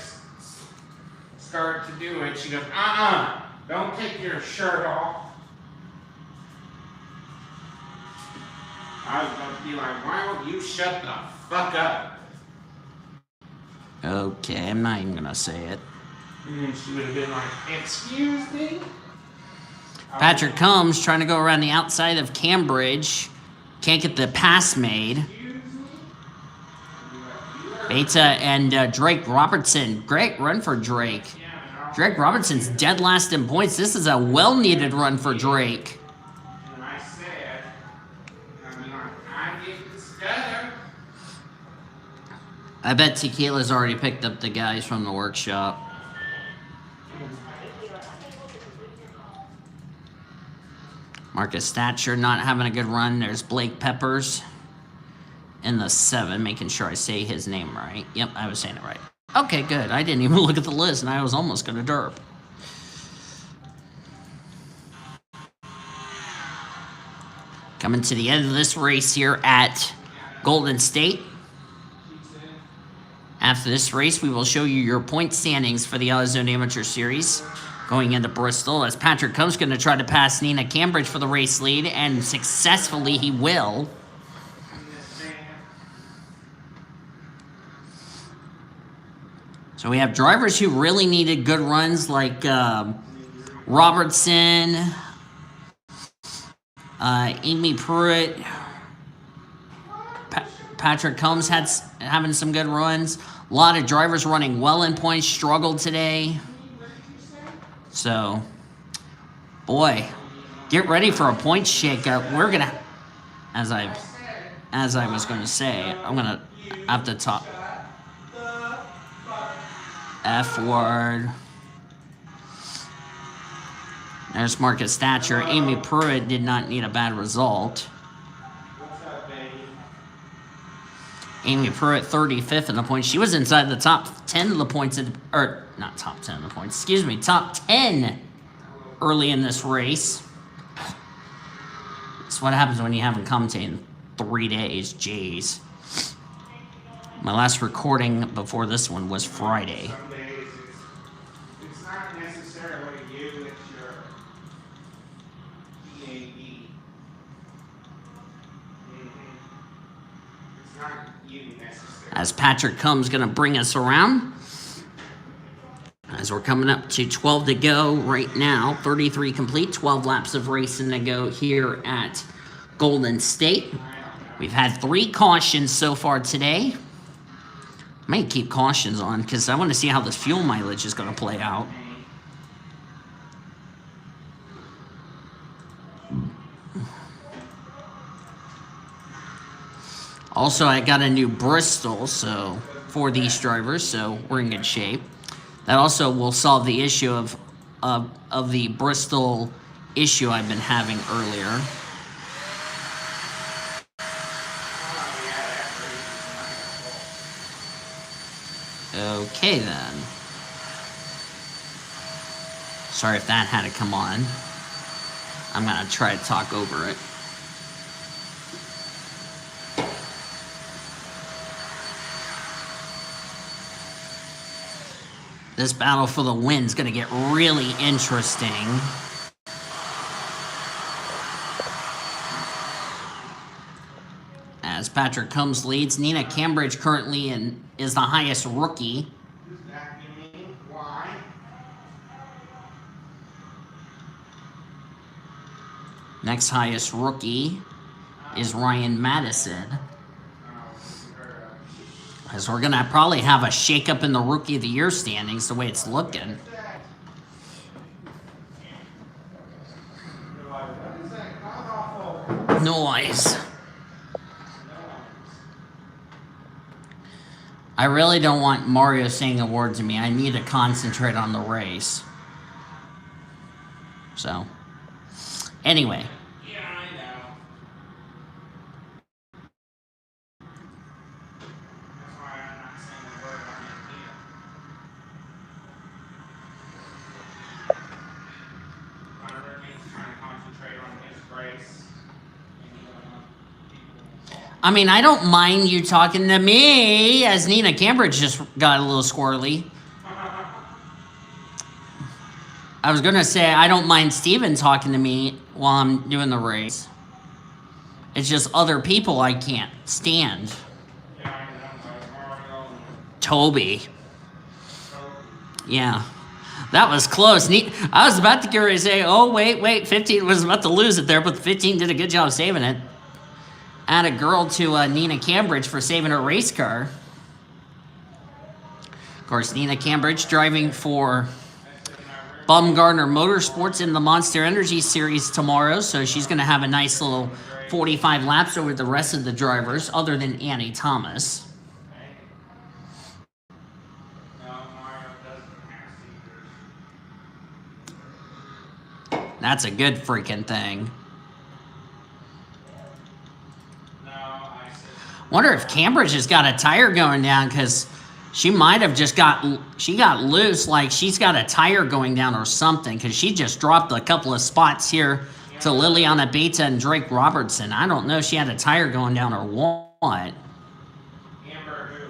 start to do it, she goes, don't take your shirt off. I was going to be like, why won't you shut the fuck up? Okay, I'm not even going to say it. And then she would have been like, excuse me? Patrick Combs trying to go around the outside of Cambridge. Can't get the pass made. Beta and Drake Robertson. Great run for Drake. Drake Robertson's dead last in points. This is a well-needed run for Drake. And I said, I get this better. I bet Tequila's already picked up the guys from the workshop. Marcus Thatcher not having a good run. There's Blake Peppers in the 7, making sure I say his name right. Yep, I was saying it right. Okay, good. I didn't even look at the list, and I was almost going to derp. Coming to the end of this race here at Golden State. After this race, we will show you your point standings for the Autozone Amateur Series. Going into Bristol, as Patrick Combs going to try to pass Nina Cambridge for the race lead, and successfully he will. So we have drivers who really needed good runs, like Robertson, Amy Pruitt, Patrick Combs having some good runs. A lot of drivers running well in points struggled today. So, boy, get ready for a point shakeup. We're gonna, as I was going to say, I'm gonna have to talk. F word. There's Marcus Thatcher. Amy Pruitt did not need a bad result. Amy Pruitt, 35th in the points. She was inside the top 10 of the points, or not top 10 of the points, excuse me, top 10 early in this race. That's what happens when you haven't commentated in 3 days. Jeez. My last recording before this one was Friday. It's not necessarily you, it's your EAD. It's not you necessarily. As Patrick Combs going to bring us around. As we're coming up to 12 to go right now. 33 complete, 12 laps of racing to go here at Golden State. We've had 3 cautions so far today. I might keep cautions on because I want to see how this fuel mileage is going to play out. Also, I got a new Bristol for these drivers, so we're in good shape. That also will solve the issue of the Bristol issue I've been having earlier. Okay, then. Sorry if that had to come on. I'm going to try to talk over it. This battle for the win is going to get really interesting. As Patrick Combs leads, Nina Cambridge currently is the highest rookie. Next highest rookie is Ryan Madison. As we're going to probably have a shakeup in the Rookie of the Year standings the way it's looking. Noise. I really don't want Mario saying a word to me. I need to concentrate on the race. So, anyway. Yeah, I know. That's why I'm not saying a word on it here. Hunter needs to try to concentrate on his race. I mean, I don't mind you talking to me, as Nina Cambridge just got a little squirrely. I was going to say, I don't mind Steven talking to me while I'm doing the race. It's just other people I can't stand. Yeah, I know, Mario. Toby. Yeah. That was close. I was about to get ready to say, oh, wait. 15 was about to lose it there, but the 15 did a good job saving it. Add a girl to Nina Cambridge for saving her race car. Of course, Nina Cambridge driving for Baumgartner Motorsports in the Monster Energy Series tomorrow, so she's going to have a nice little 45 laps over the rest of the drivers, other than Annie Thomas. That's a good freaking thing. Wonder if Cambridge has got a tire going down, because she might have just got loose, like she's got a tire going down or something, because she just dropped a couple of spots here to Liliana Beta and Drake Robertson. I don't know if she had a tire going down or what. Amber who?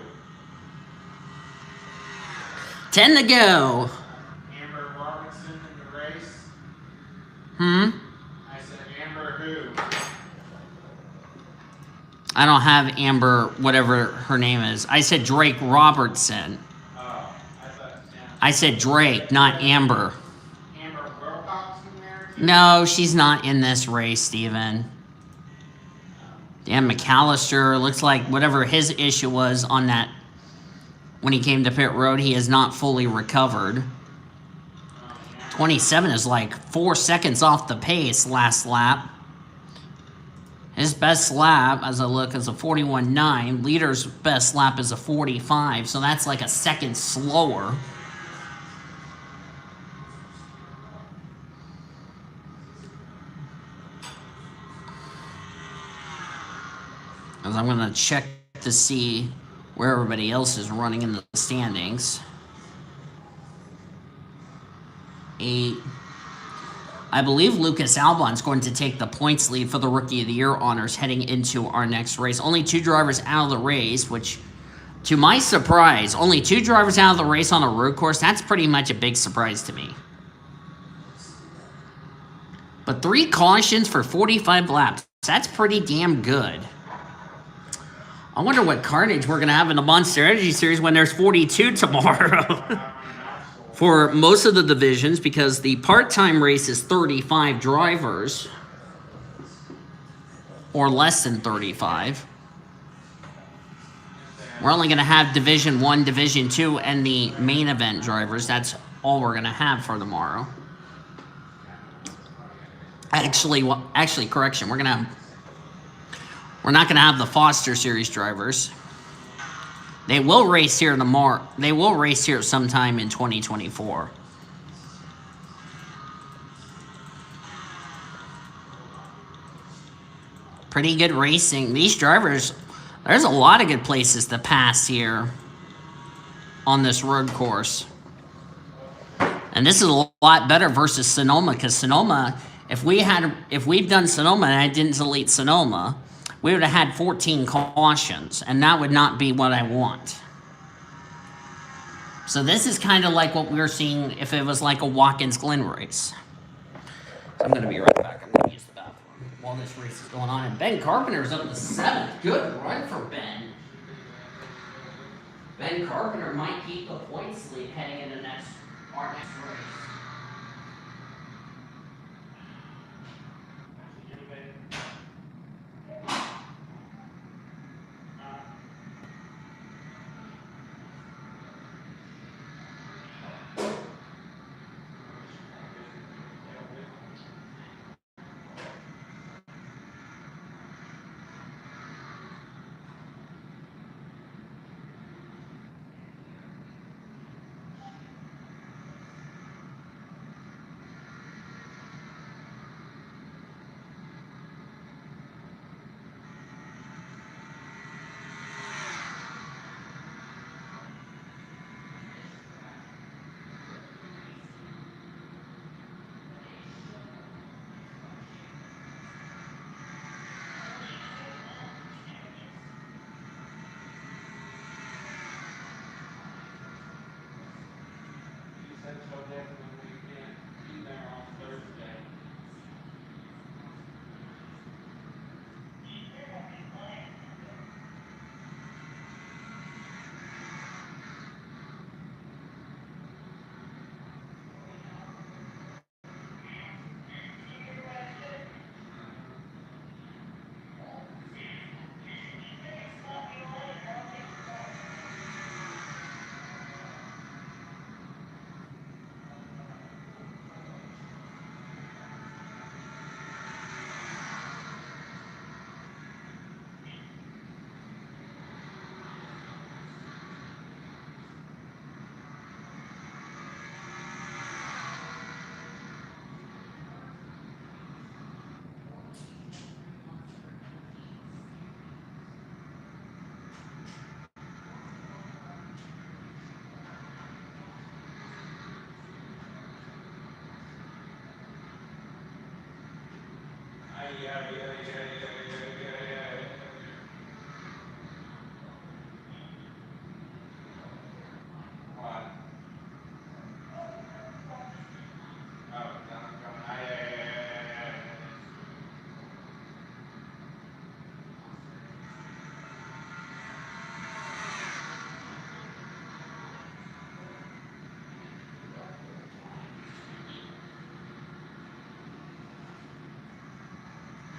10 to go. Amber Robertson in the race? I said Amber who? I don't have Amber, whatever her name is. I said Drake Robertson. Oh, I said Drake, not Amber. Amber Wilcox in there? No, she's not in this race, Steven. Dan McAllister, looks like whatever his issue was on that when he came to pit road, he has not fully recovered. 27 is like 4 seconds off the pace last lap. His best lap, as I look, is a 41.9. Leader's best lap is a 45, so that's like a second slower. As I'm going to check to see where everybody else is running in the standings. 8. I believe Lucas Albon's going to take the points lead for the Rookie of the Year honors heading into our next race. Only 2 drivers out of the race, which, to my surprise, only 2 drivers out of the race on a road course. That's pretty much a big surprise to me. But 3 cautions for 45 laps. That's pretty damn good. I wonder what carnage we're going to have in the Monster Energy Series when there's 42 tomorrow. For most of the divisions, because the part-time race is 35 drivers, or less than 35. We're only going to have Division 1, Division 2, and the main event drivers. That's all we're going to have for tomorrow. Actually, correction. We're not going to have the Foster Series drivers. They will race here tomorrow. They will race here sometime in 2024. Pretty good racing. These drivers, there's a lot of good places to pass here on this road course. And this is a lot better versus Sonoma, because Sonoma, if we'd done Sonoma and I didn't delete Sonoma, we would have had 14 cautions, and that would not be what I want. So this is kind of like what we were seeing if it was like a Watkins Glen race. So I'm going to be right back. I'm going to use the bathroom while this race is going on. And Ben Carpenter's up to 7th. Good run for Ben. Ben Carpenter might keep the points lead heading into our next race. What?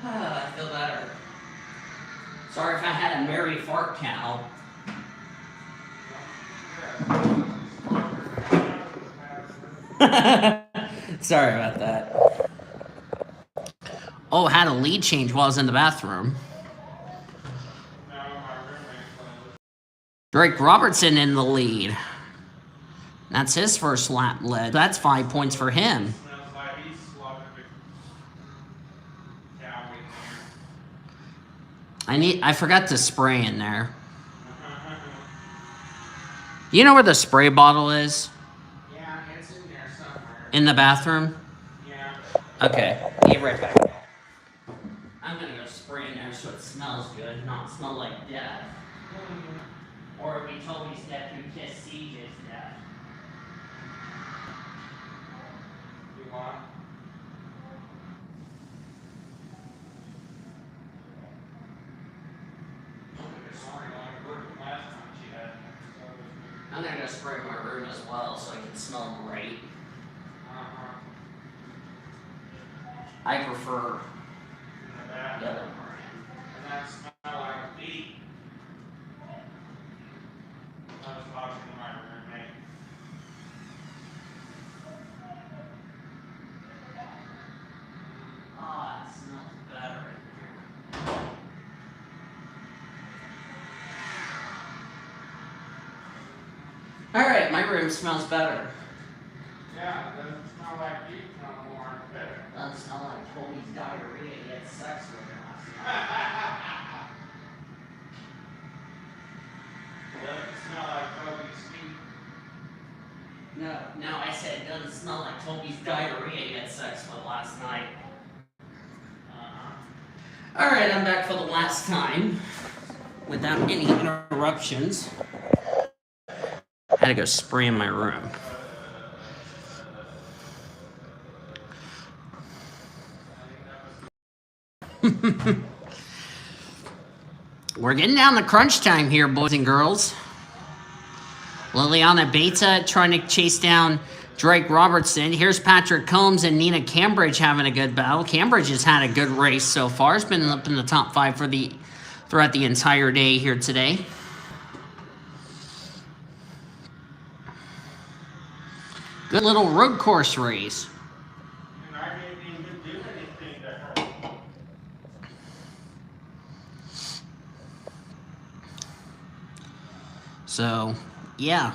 Oh, I feel better. Sorry if I had a merry fart cow. Sorry about that. Oh, had a lead change while I was in the bathroom. Drake Robertson in the lead. That's his first lap led. That's 5 points for him. I forgot to spray in there. Do you know where the spray bottle is? Yeah, it's in there somewhere. In the bathroom? Yeah. Okay, be right back. I'm gonna go spray in there so it smells good, not smell like death. Or if we told he's death who kissed CJ's death. You want? Sorry, I worked last time she had. I'm gonna go spray my room as well so I can smell great. I prefer the other brand. And that smell like a bee. I was talking to my roommate. Oh, it smells better in here. Alright, my room smells better. Yeah, it doesn't smell like beef no more. Doesn't smell like Toby's diarrhea. He had sex with her last night. Doesn't smell like Kobe's feet. No, I said it doesn't smell like Toby's diarrhea he had sex with last night. Alright, I'm back for the last time. Without any interruptions. I had to go spray in my room. We're getting down to crunch time here, boys and girls. Liliana Beta trying to chase down Drake Robertson. Here's Patrick Combs and Nina Cambridge having a good battle. Cambridge has had a good race so far. It's been up in the top 5 throughout the entire day here today. Good little road course race. And I didn't even do anything to her. So, yeah.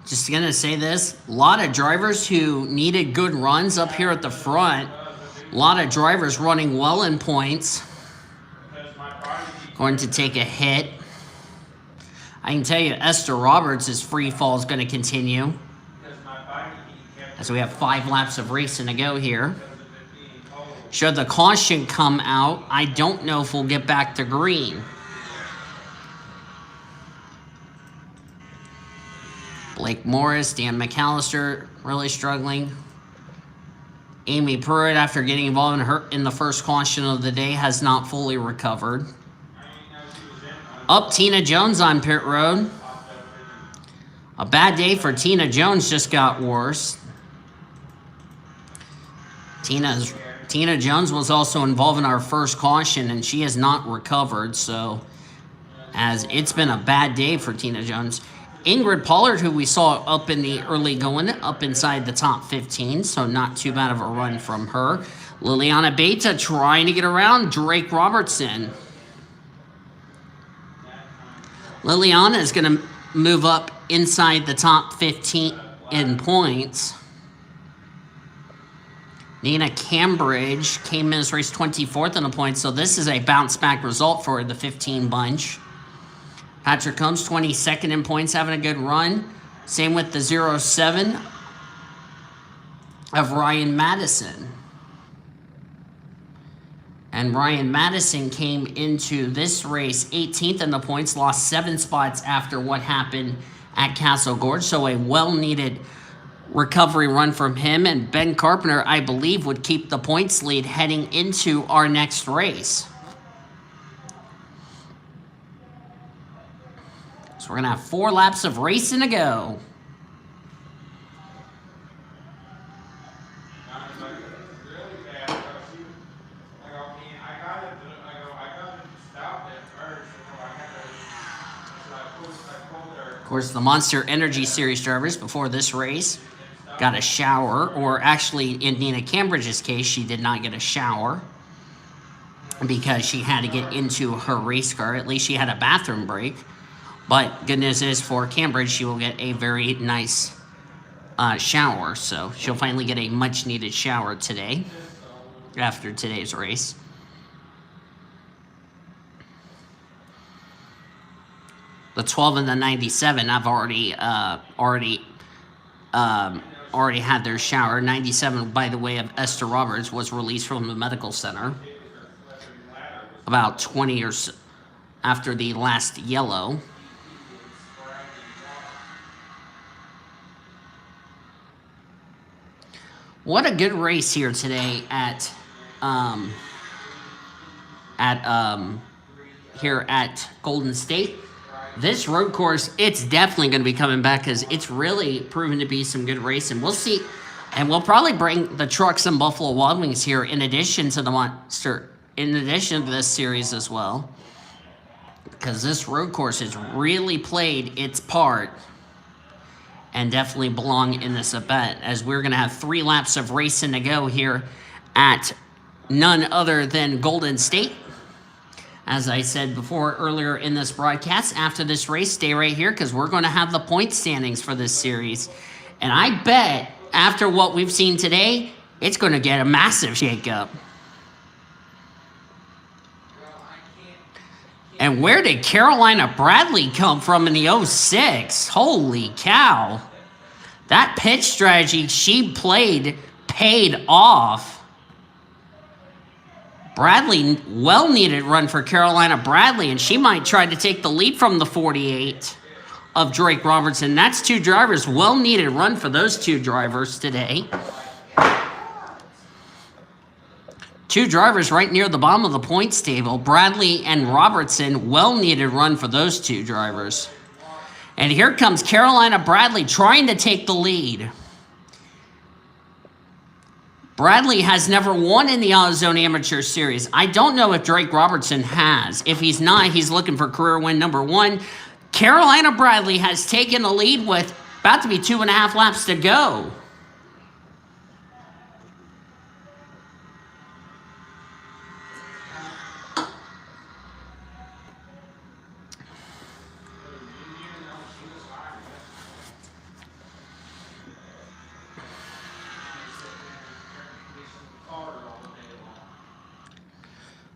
Just gonna say this, a lot of drivers who needed good runs up here at the front. A lot of drivers running well in points. Going to take a hit. I can tell you Esther Roberts' free fall is going to continue. As we have 5 laps of racing to go here. Should the caution come out, I don't know if we'll get back to green. Blake Morris, Dan McAllister really struggling. Amy Pruitt, after getting involved in the first caution of the day, has not fully recovered. Up Tina Jones on pit road. A bad day for Tina Jones just got worse. Tina Jones was also involved in our first caution, and she has not recovered. So, as it's been a bad day for Tina Jones. Ingrid Pollard, who we saw up in the early going, up inside the top 15, so not too bad of a run from her. Liliana Beta trying to get around Drake Robertson. Liliana is going to move up inside the top 15 in points. Nina Cambridge came in this race 24th in the points, so this is a bounce-back result for the 15 bunch. Patrick Combs, 22nd in points, having a good run. Same with the 07 of Ryan Madison. And Ryan Madison came into this race 18th in the points, lost 7 spots after what happened at Castle Gorge. So a well-needed recovery run from him. And Ben Carpenter, I believe, would keep the points lead heading into our next race. So we're going to have 4 laps of racing to go. Of course, the Monster Energy Series drivers before this race got a shower, or actually in Nina Cambridge's case, she did not get a shower because she had to get into her race car. At least she had a bathroom break. But good news is for Cambridge, she will get a very nice shower. So she'll finally get a much needed shower today after today's race. The 12 and the 97 I've already had their shower. 97, by the way, of Esther Roberts was released from the medical center about 20 years after the last yellow. What a good race here today here at Golden State. This road course, it's definitely going to be coming back because it's really proven to be some good racing. We'll see. And we'll probably bring the trucks and Buffalo Wild Wings here in addition to the Monster, in addition to this series as well. Because this road course has really played its part and definitely belong in this event, as we're going to have 3 laps of racing to go here at none other than Golden State. As I said before earlier in this broadcast, after this race, stay right here because we're going to have the point standings for this series. And I bet after what we've seen today, it's going to get a massive shakeup. And where did Carolina Bradley come from in the 06? Holy cow. That pitch strategy she played paid off. Bradley, well-needed run for Carolina Bradley, and she might try to take the lead from the 48 of Drake Robertson. That's 2 drivers. Well-needed run for those 2 drivers today. 2 drivers right near the bottom of the points table. Bradley and Robertson, well-needed run for those 2 drivers. And here comes Carolina Bradley trying to take the lead. Bradley has never won in the Autozone Amateur Series. I don't know if Drake Robertson has. If he's not, he's looking for career win number 1. Carolina Bradley has taken the lead with about to be 2.5 laps to go.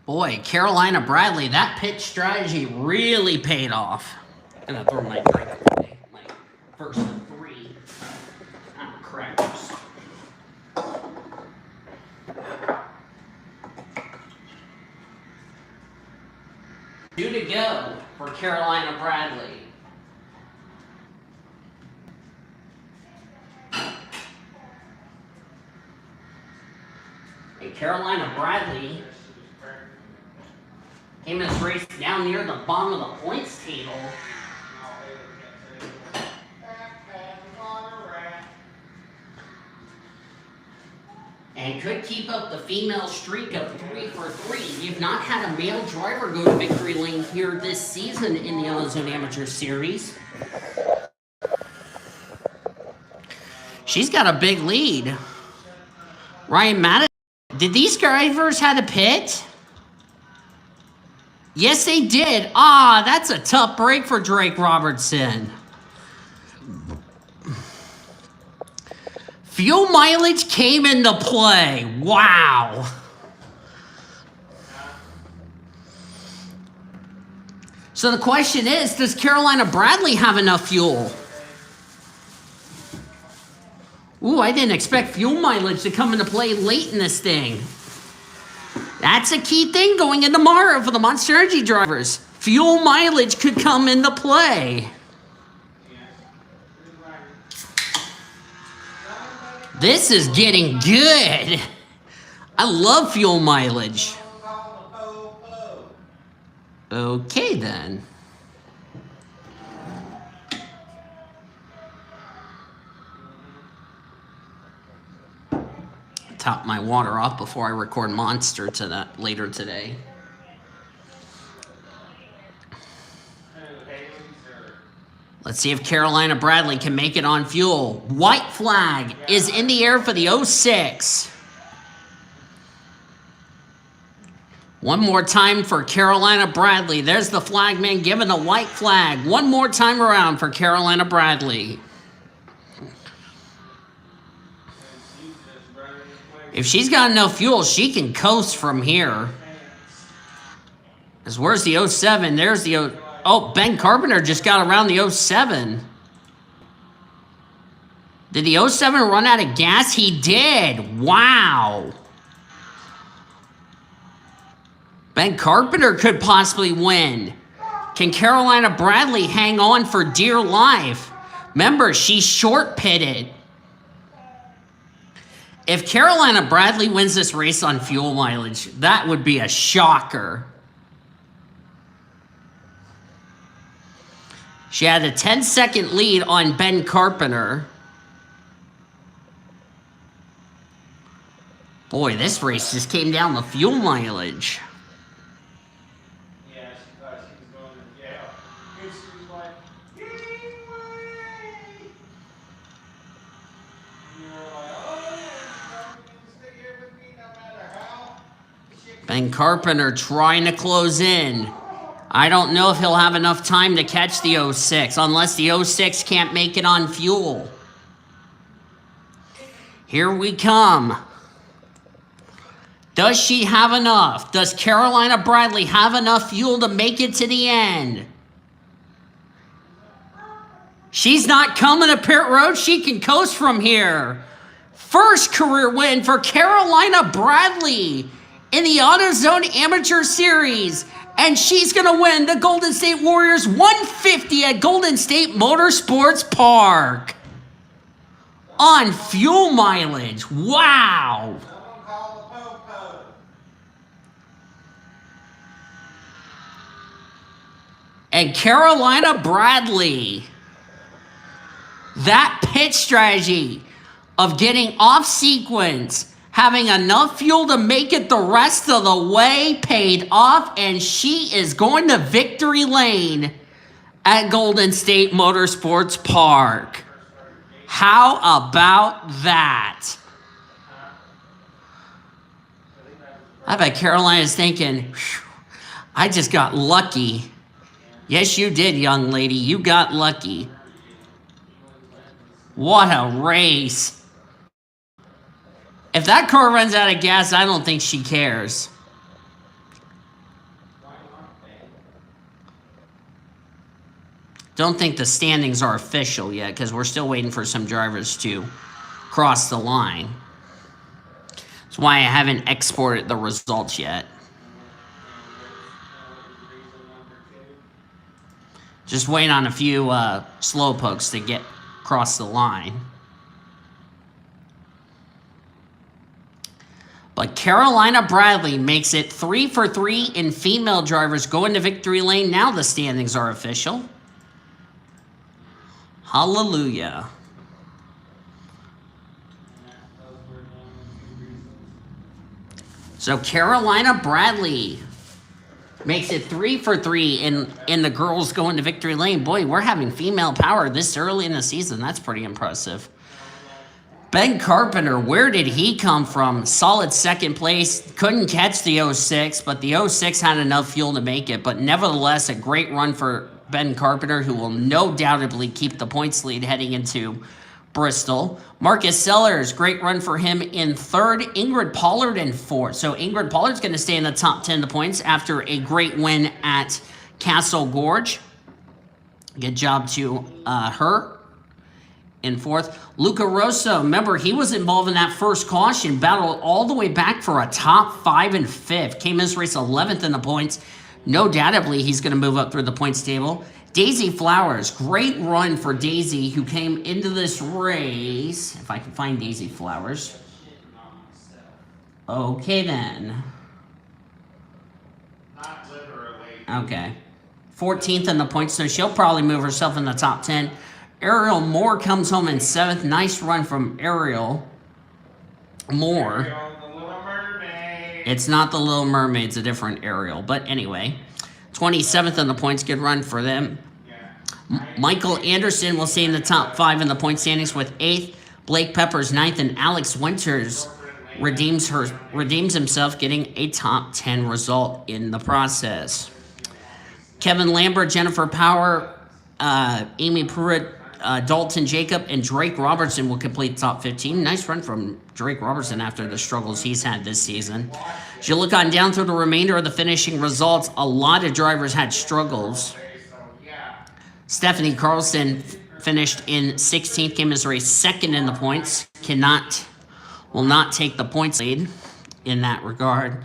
Boy, Carolina Bradley, that pitch strategy really paid off. I'm going to throw my drink away. My first of 3 crackers. 2 to go for Carolina Bradley. And Carolina Bradley came in this race down near the bottom of the points table. And could keep up the female streak of 3 for 3. You've not had a male driver go to victory lane here this season in the Autozone Amateur Series. She's got a big lead. Ryan Madison. Did these drivers have a pit? Yes, they did. Ah, that's a tough break for Drake Robertson. Fuel mileage came into play. Wow. So the question is, does Carolina Bradley have enough fuel? Ooh, I didn't expect fuel mileage to come into play late in this thing. That's a key thing going into tomorrow for the Monster Energy drivers. Fuel mileage could come into play. This is getting good. I love fuel mileage. Okay, then. Top my water off before I record Monster later today. Let's see if Carolina Bradley can make it on fuel. White flag is in the air for the 06. One more time for Carolina Bradley. There's the flagman giving the white flag. One more time around for Carolina Bradley. If she's got enough fuel, she can coast from here. Because where's the 07? There's the Oh, Ben Carpenter just got around the 07. Did the 07 run out of gas? He did. Wow. Ben Carpenter could possibly win. Can Carolina Bradley hang on for dear life? Remember, she's short pitted. If Carolina Bradley wins this race on fuel mileage, that would be a shocker. She had a 10-second lead on Ben Carpenter. Boy, this race just came down to fuel mileage. Yeah, she thought she was going to jail. She was like, Ben Carpenter trying to close in. I don't know if he'll have enough time to catch the 06, unless the 06 can't make it on fuel. Here we come. Does she have enough? Does Carolina Bradley have enough fuel to make it to the end? She's not coming to pit road. She can coast from here. First career win for Carolina Bradley in the AutoZone Amateur Series. And she's going to win the Golden State Warriors 150 at Golden State Motorsports Park. On fuel mileage. Wow. And Carolina Bradley. That pit strategy of getting off sequence, having enough fuel to make it the rest of the way, paid off, and she is going to victory lane at Golden State Motorsports Park. How about that? I bet Carolina's thinking, I just got lucky. Yes, you did, young lady. You got lucky. What a race. If that car runs out of gas, I don't think she cares. Don't think the standings are official yet, because we're still waiting for some drivers to cross the line. That's why I haven't exported the results yet. Just waiting on a few slowpokes to get across the line. But Carolina Bradley makes it 3 for 3 in female drivers going to victory lane. Now the standings are official. Hallelujah. So Carolina Bradley makes it 3 for 3 in the girls going to victory lane. Boy, we're having female power this early in the season. That's pretty impressive. Ben Carpenter, where did he come from? Solid second place. Couldn't catch the 06, but the 06 had enough fuel to make it. But nevertheless, a great run for Ben Carpenter, who will no doubtably keep the points lead heading into Bristol. Marcus Sellers, great run for him in third. Ingrid Pollard in fourth. So Ingrid Pollard's going to stay in the top 10 of the points after a great win at Castle Gorge. Good job to her. in fourth. Luca Rosso, remember, he was involved in that first caution, battled all the way back for a top 5 and fifth. Came in this race 11th in the points. No doubtably, he's going to move up through the points table. Daisy Flowers, great run for Daisy, who came into this race. If I can find Daisy Flowers. Okay, then. Not literally. Okay. 14th in the points, so she'll probably move herself in the top 10. Ariel Moore comes home in 7th. Nice run from Ariel Moore. Ariel, the Little Mermaid. It's not the Little Mermaid, it's a different Ariel. But anyway, 27th in the points, good run for them. Yeah. Michael Anderson will stay in the top 5 in the point standings with 8th. Blake Peppers 9th, and Alex Winters redeems himself, getting a top 10 result in the process. Kevin Lambert, Jennifer Power, Amy Pruitt, Dalton Jacob, and Drake Robertson will complete the top 15. Nice run from Drake Robertson after the struggles he's had this season. As you look on down through the remainder of the finishing results, a lot of drivers had struggles. Stephanie Carlson finished in 16th, came as race second in the points. Will not take the points lead in that regard.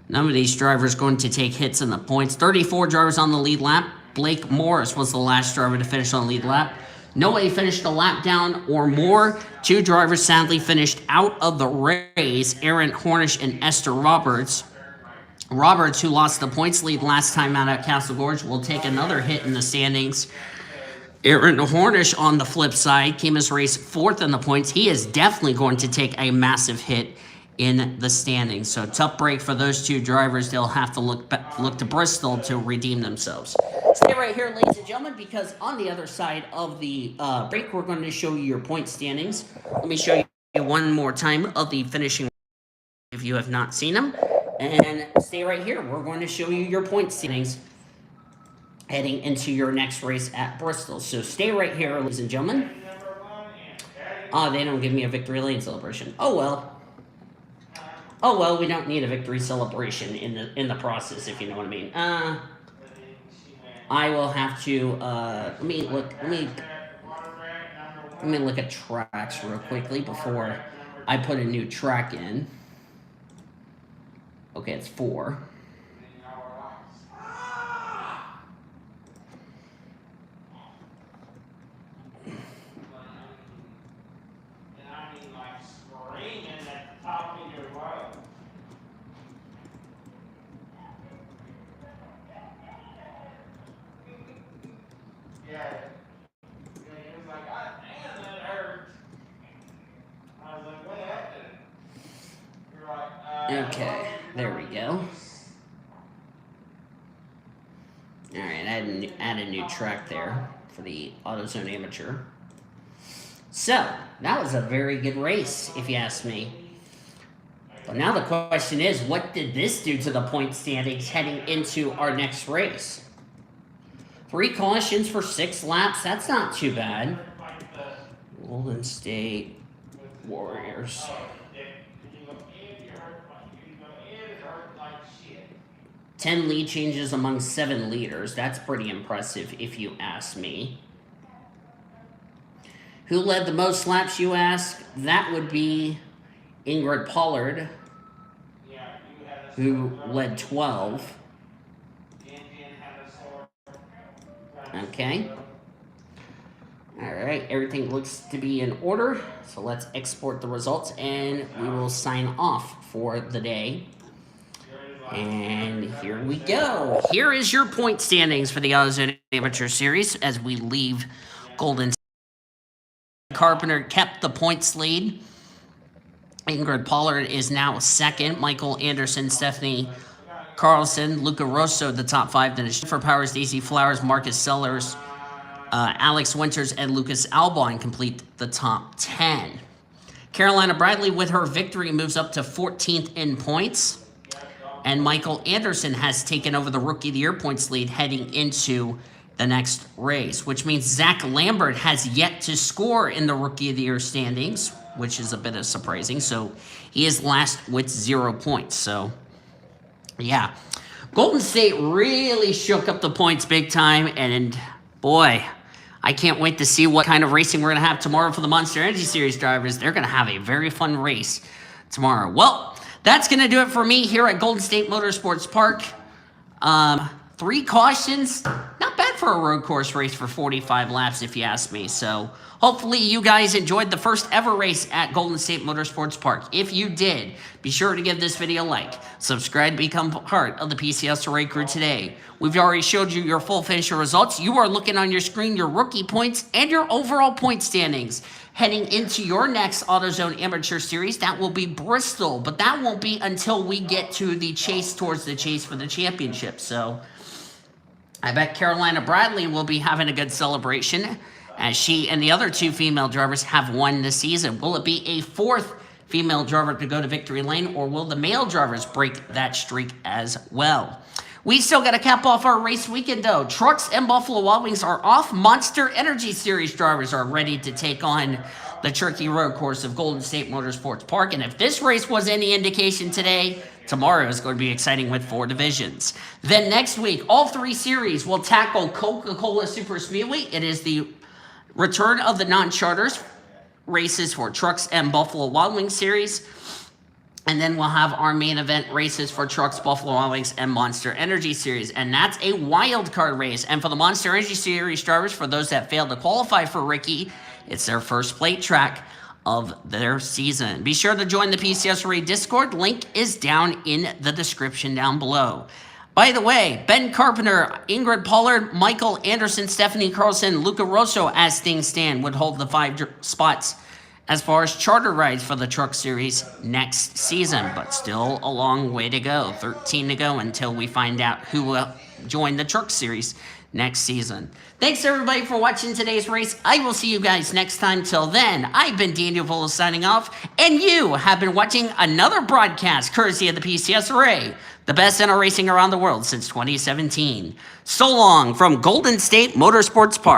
None of these drivers going to take hits in the points. 34 drivers on the lead lap. Blake Morris was the last driver to finish on the lead lap. Nobody finished a lap down or more. 2 drivers sadly finished out of the race. Erin Hornish and Esther Roberts. Roberts, who lost the points lead last time out at Castle Gorge, will take another hit in the standings. Erin Hornish, on the flip side, came as race 4th in the points. He is definitely going to take a massive hit in the standings. So tough break for those 2 drivers. They'll have to look to Bristol to redeem themselves. Stay right here, ladies and gentlemen, because on the other side of the break, we're going to show you your point standings. Let me show you one more time of the finishing if you have not seen them. And stay right here. We're going to show you your point standings heading into your next race at Bristol. So stay right here, ladies and gentlemen. They don't give me a victory lane celebration. Oh well. Oh well, we don't need a victory celebration in the process, if you know what I mean. I will have to let me look at tracks real quickly before I put a new track in. Okay, it's 4. Okay, there we go. Alright, add a new track there for the AutoZone Amateur. So, that was a very good race, if you ask me. But now the question is, what did this do to the point standings heading into our next race? 3 cautions for 6 laps, that's not too bad. Golden State Warriors. 10 lead changes among 7 leaders. That's pretty impressive, if you ask me. Who led the most laps, you ask? That would be Ingrid Pollard, who led 12. Okay. Alright, everything looks to be in order. So let's export the results, and we will sign off for the day. And here we go. Here is your point standings for the AutoZone Amateur Series as we leave Golden. Carpenter kept the points lead. Ingrid Pollard is now second. Michael Anderson, Stephanie Carlson, Luca Rosso, the top 5. Then Jennifer Powers, Daisy Flowers, Marcus Sellers, Alex Winters, and Lucas Albon complete the top 10. Carolina Bradley, with her victory, moves up to 14th in points. And Michael Anderson has taken over the Rookie of the Year points lead heading into the next race, which means Zach Lambert has yet to score in the Rookie of the Year standings, which is a bit of surprising. So he is last with 0 points. So, yeah. Golden State really shook up the points big time. And, boy, I can't wait to see what kind of racing we're going to have tomorrow for the Monster Energy Series drivers. They're going to have a very fun race tomorrow. Well, that's going to do it for me here at Golden State Motorsports Park. 3 cautions, not bad for a road course race for 45 laps if you ask me. So hopefully you guys enjoyed the first ever race at Golden State Motorsports Park. If you did, be sure to give this video a like, subscribe to become part of the PCSRA crew today. We've already showed you your full finisher results. You are looking on your screen your rookie points and your overall point standings. Heading into your next AutoZone Amateur Series, that will be Bristol, but that won't be until we get to the chase towards the chase for the championship. So I bet Carolina Bradley will be having a good celebration as she and the other 2 female drivers have won this season. Will it be a 4th female driver to go to victory lane, or will the male drivers break that streak as well? We still got to cap off our race weekend, though. Trucks and Buffalo Wild Wings are off. Monster Energy Series drivers are ready to take on the Turkey Road Course of Golden State Motorsports Park. And if this race was any indication today, tomorrow is going to be exciting with 4 divisions. Then next week, all 3 series will tackle Coca-Cola Super Speedway. It is the return of the non-charters races for Trucks and Buffalo Wild Wings Series. And then we'll have our main event races for Trucks, Buffalo Wild Wings, and Monster Energy Series. And that's a wild card race. And for the Monster Energy Series drivers, for those that failed to qualify for Ricky, it's their first plate track of their season. Be sure to join the PCSRA Discord. Link is down in the description down below. By the way, Ben Carpenter, Ingrid Pollard, Michael Anderson, Stephanie Carlson, Luca Rosso, as things stand, would hold the 5 spots as far as charter rides for the Truck Series next season, but still a long way to go. 13 to go until we find out who will join the Truck Series next season. Thanks everybody for watching today's race. I will see you guys next time. Till then, I've been Daniel Volo signing off, and you have been watching another broadcast courtesy of the PCSRA, the best in our racing around the world since 2017. So long from Golden State Motorsports Park.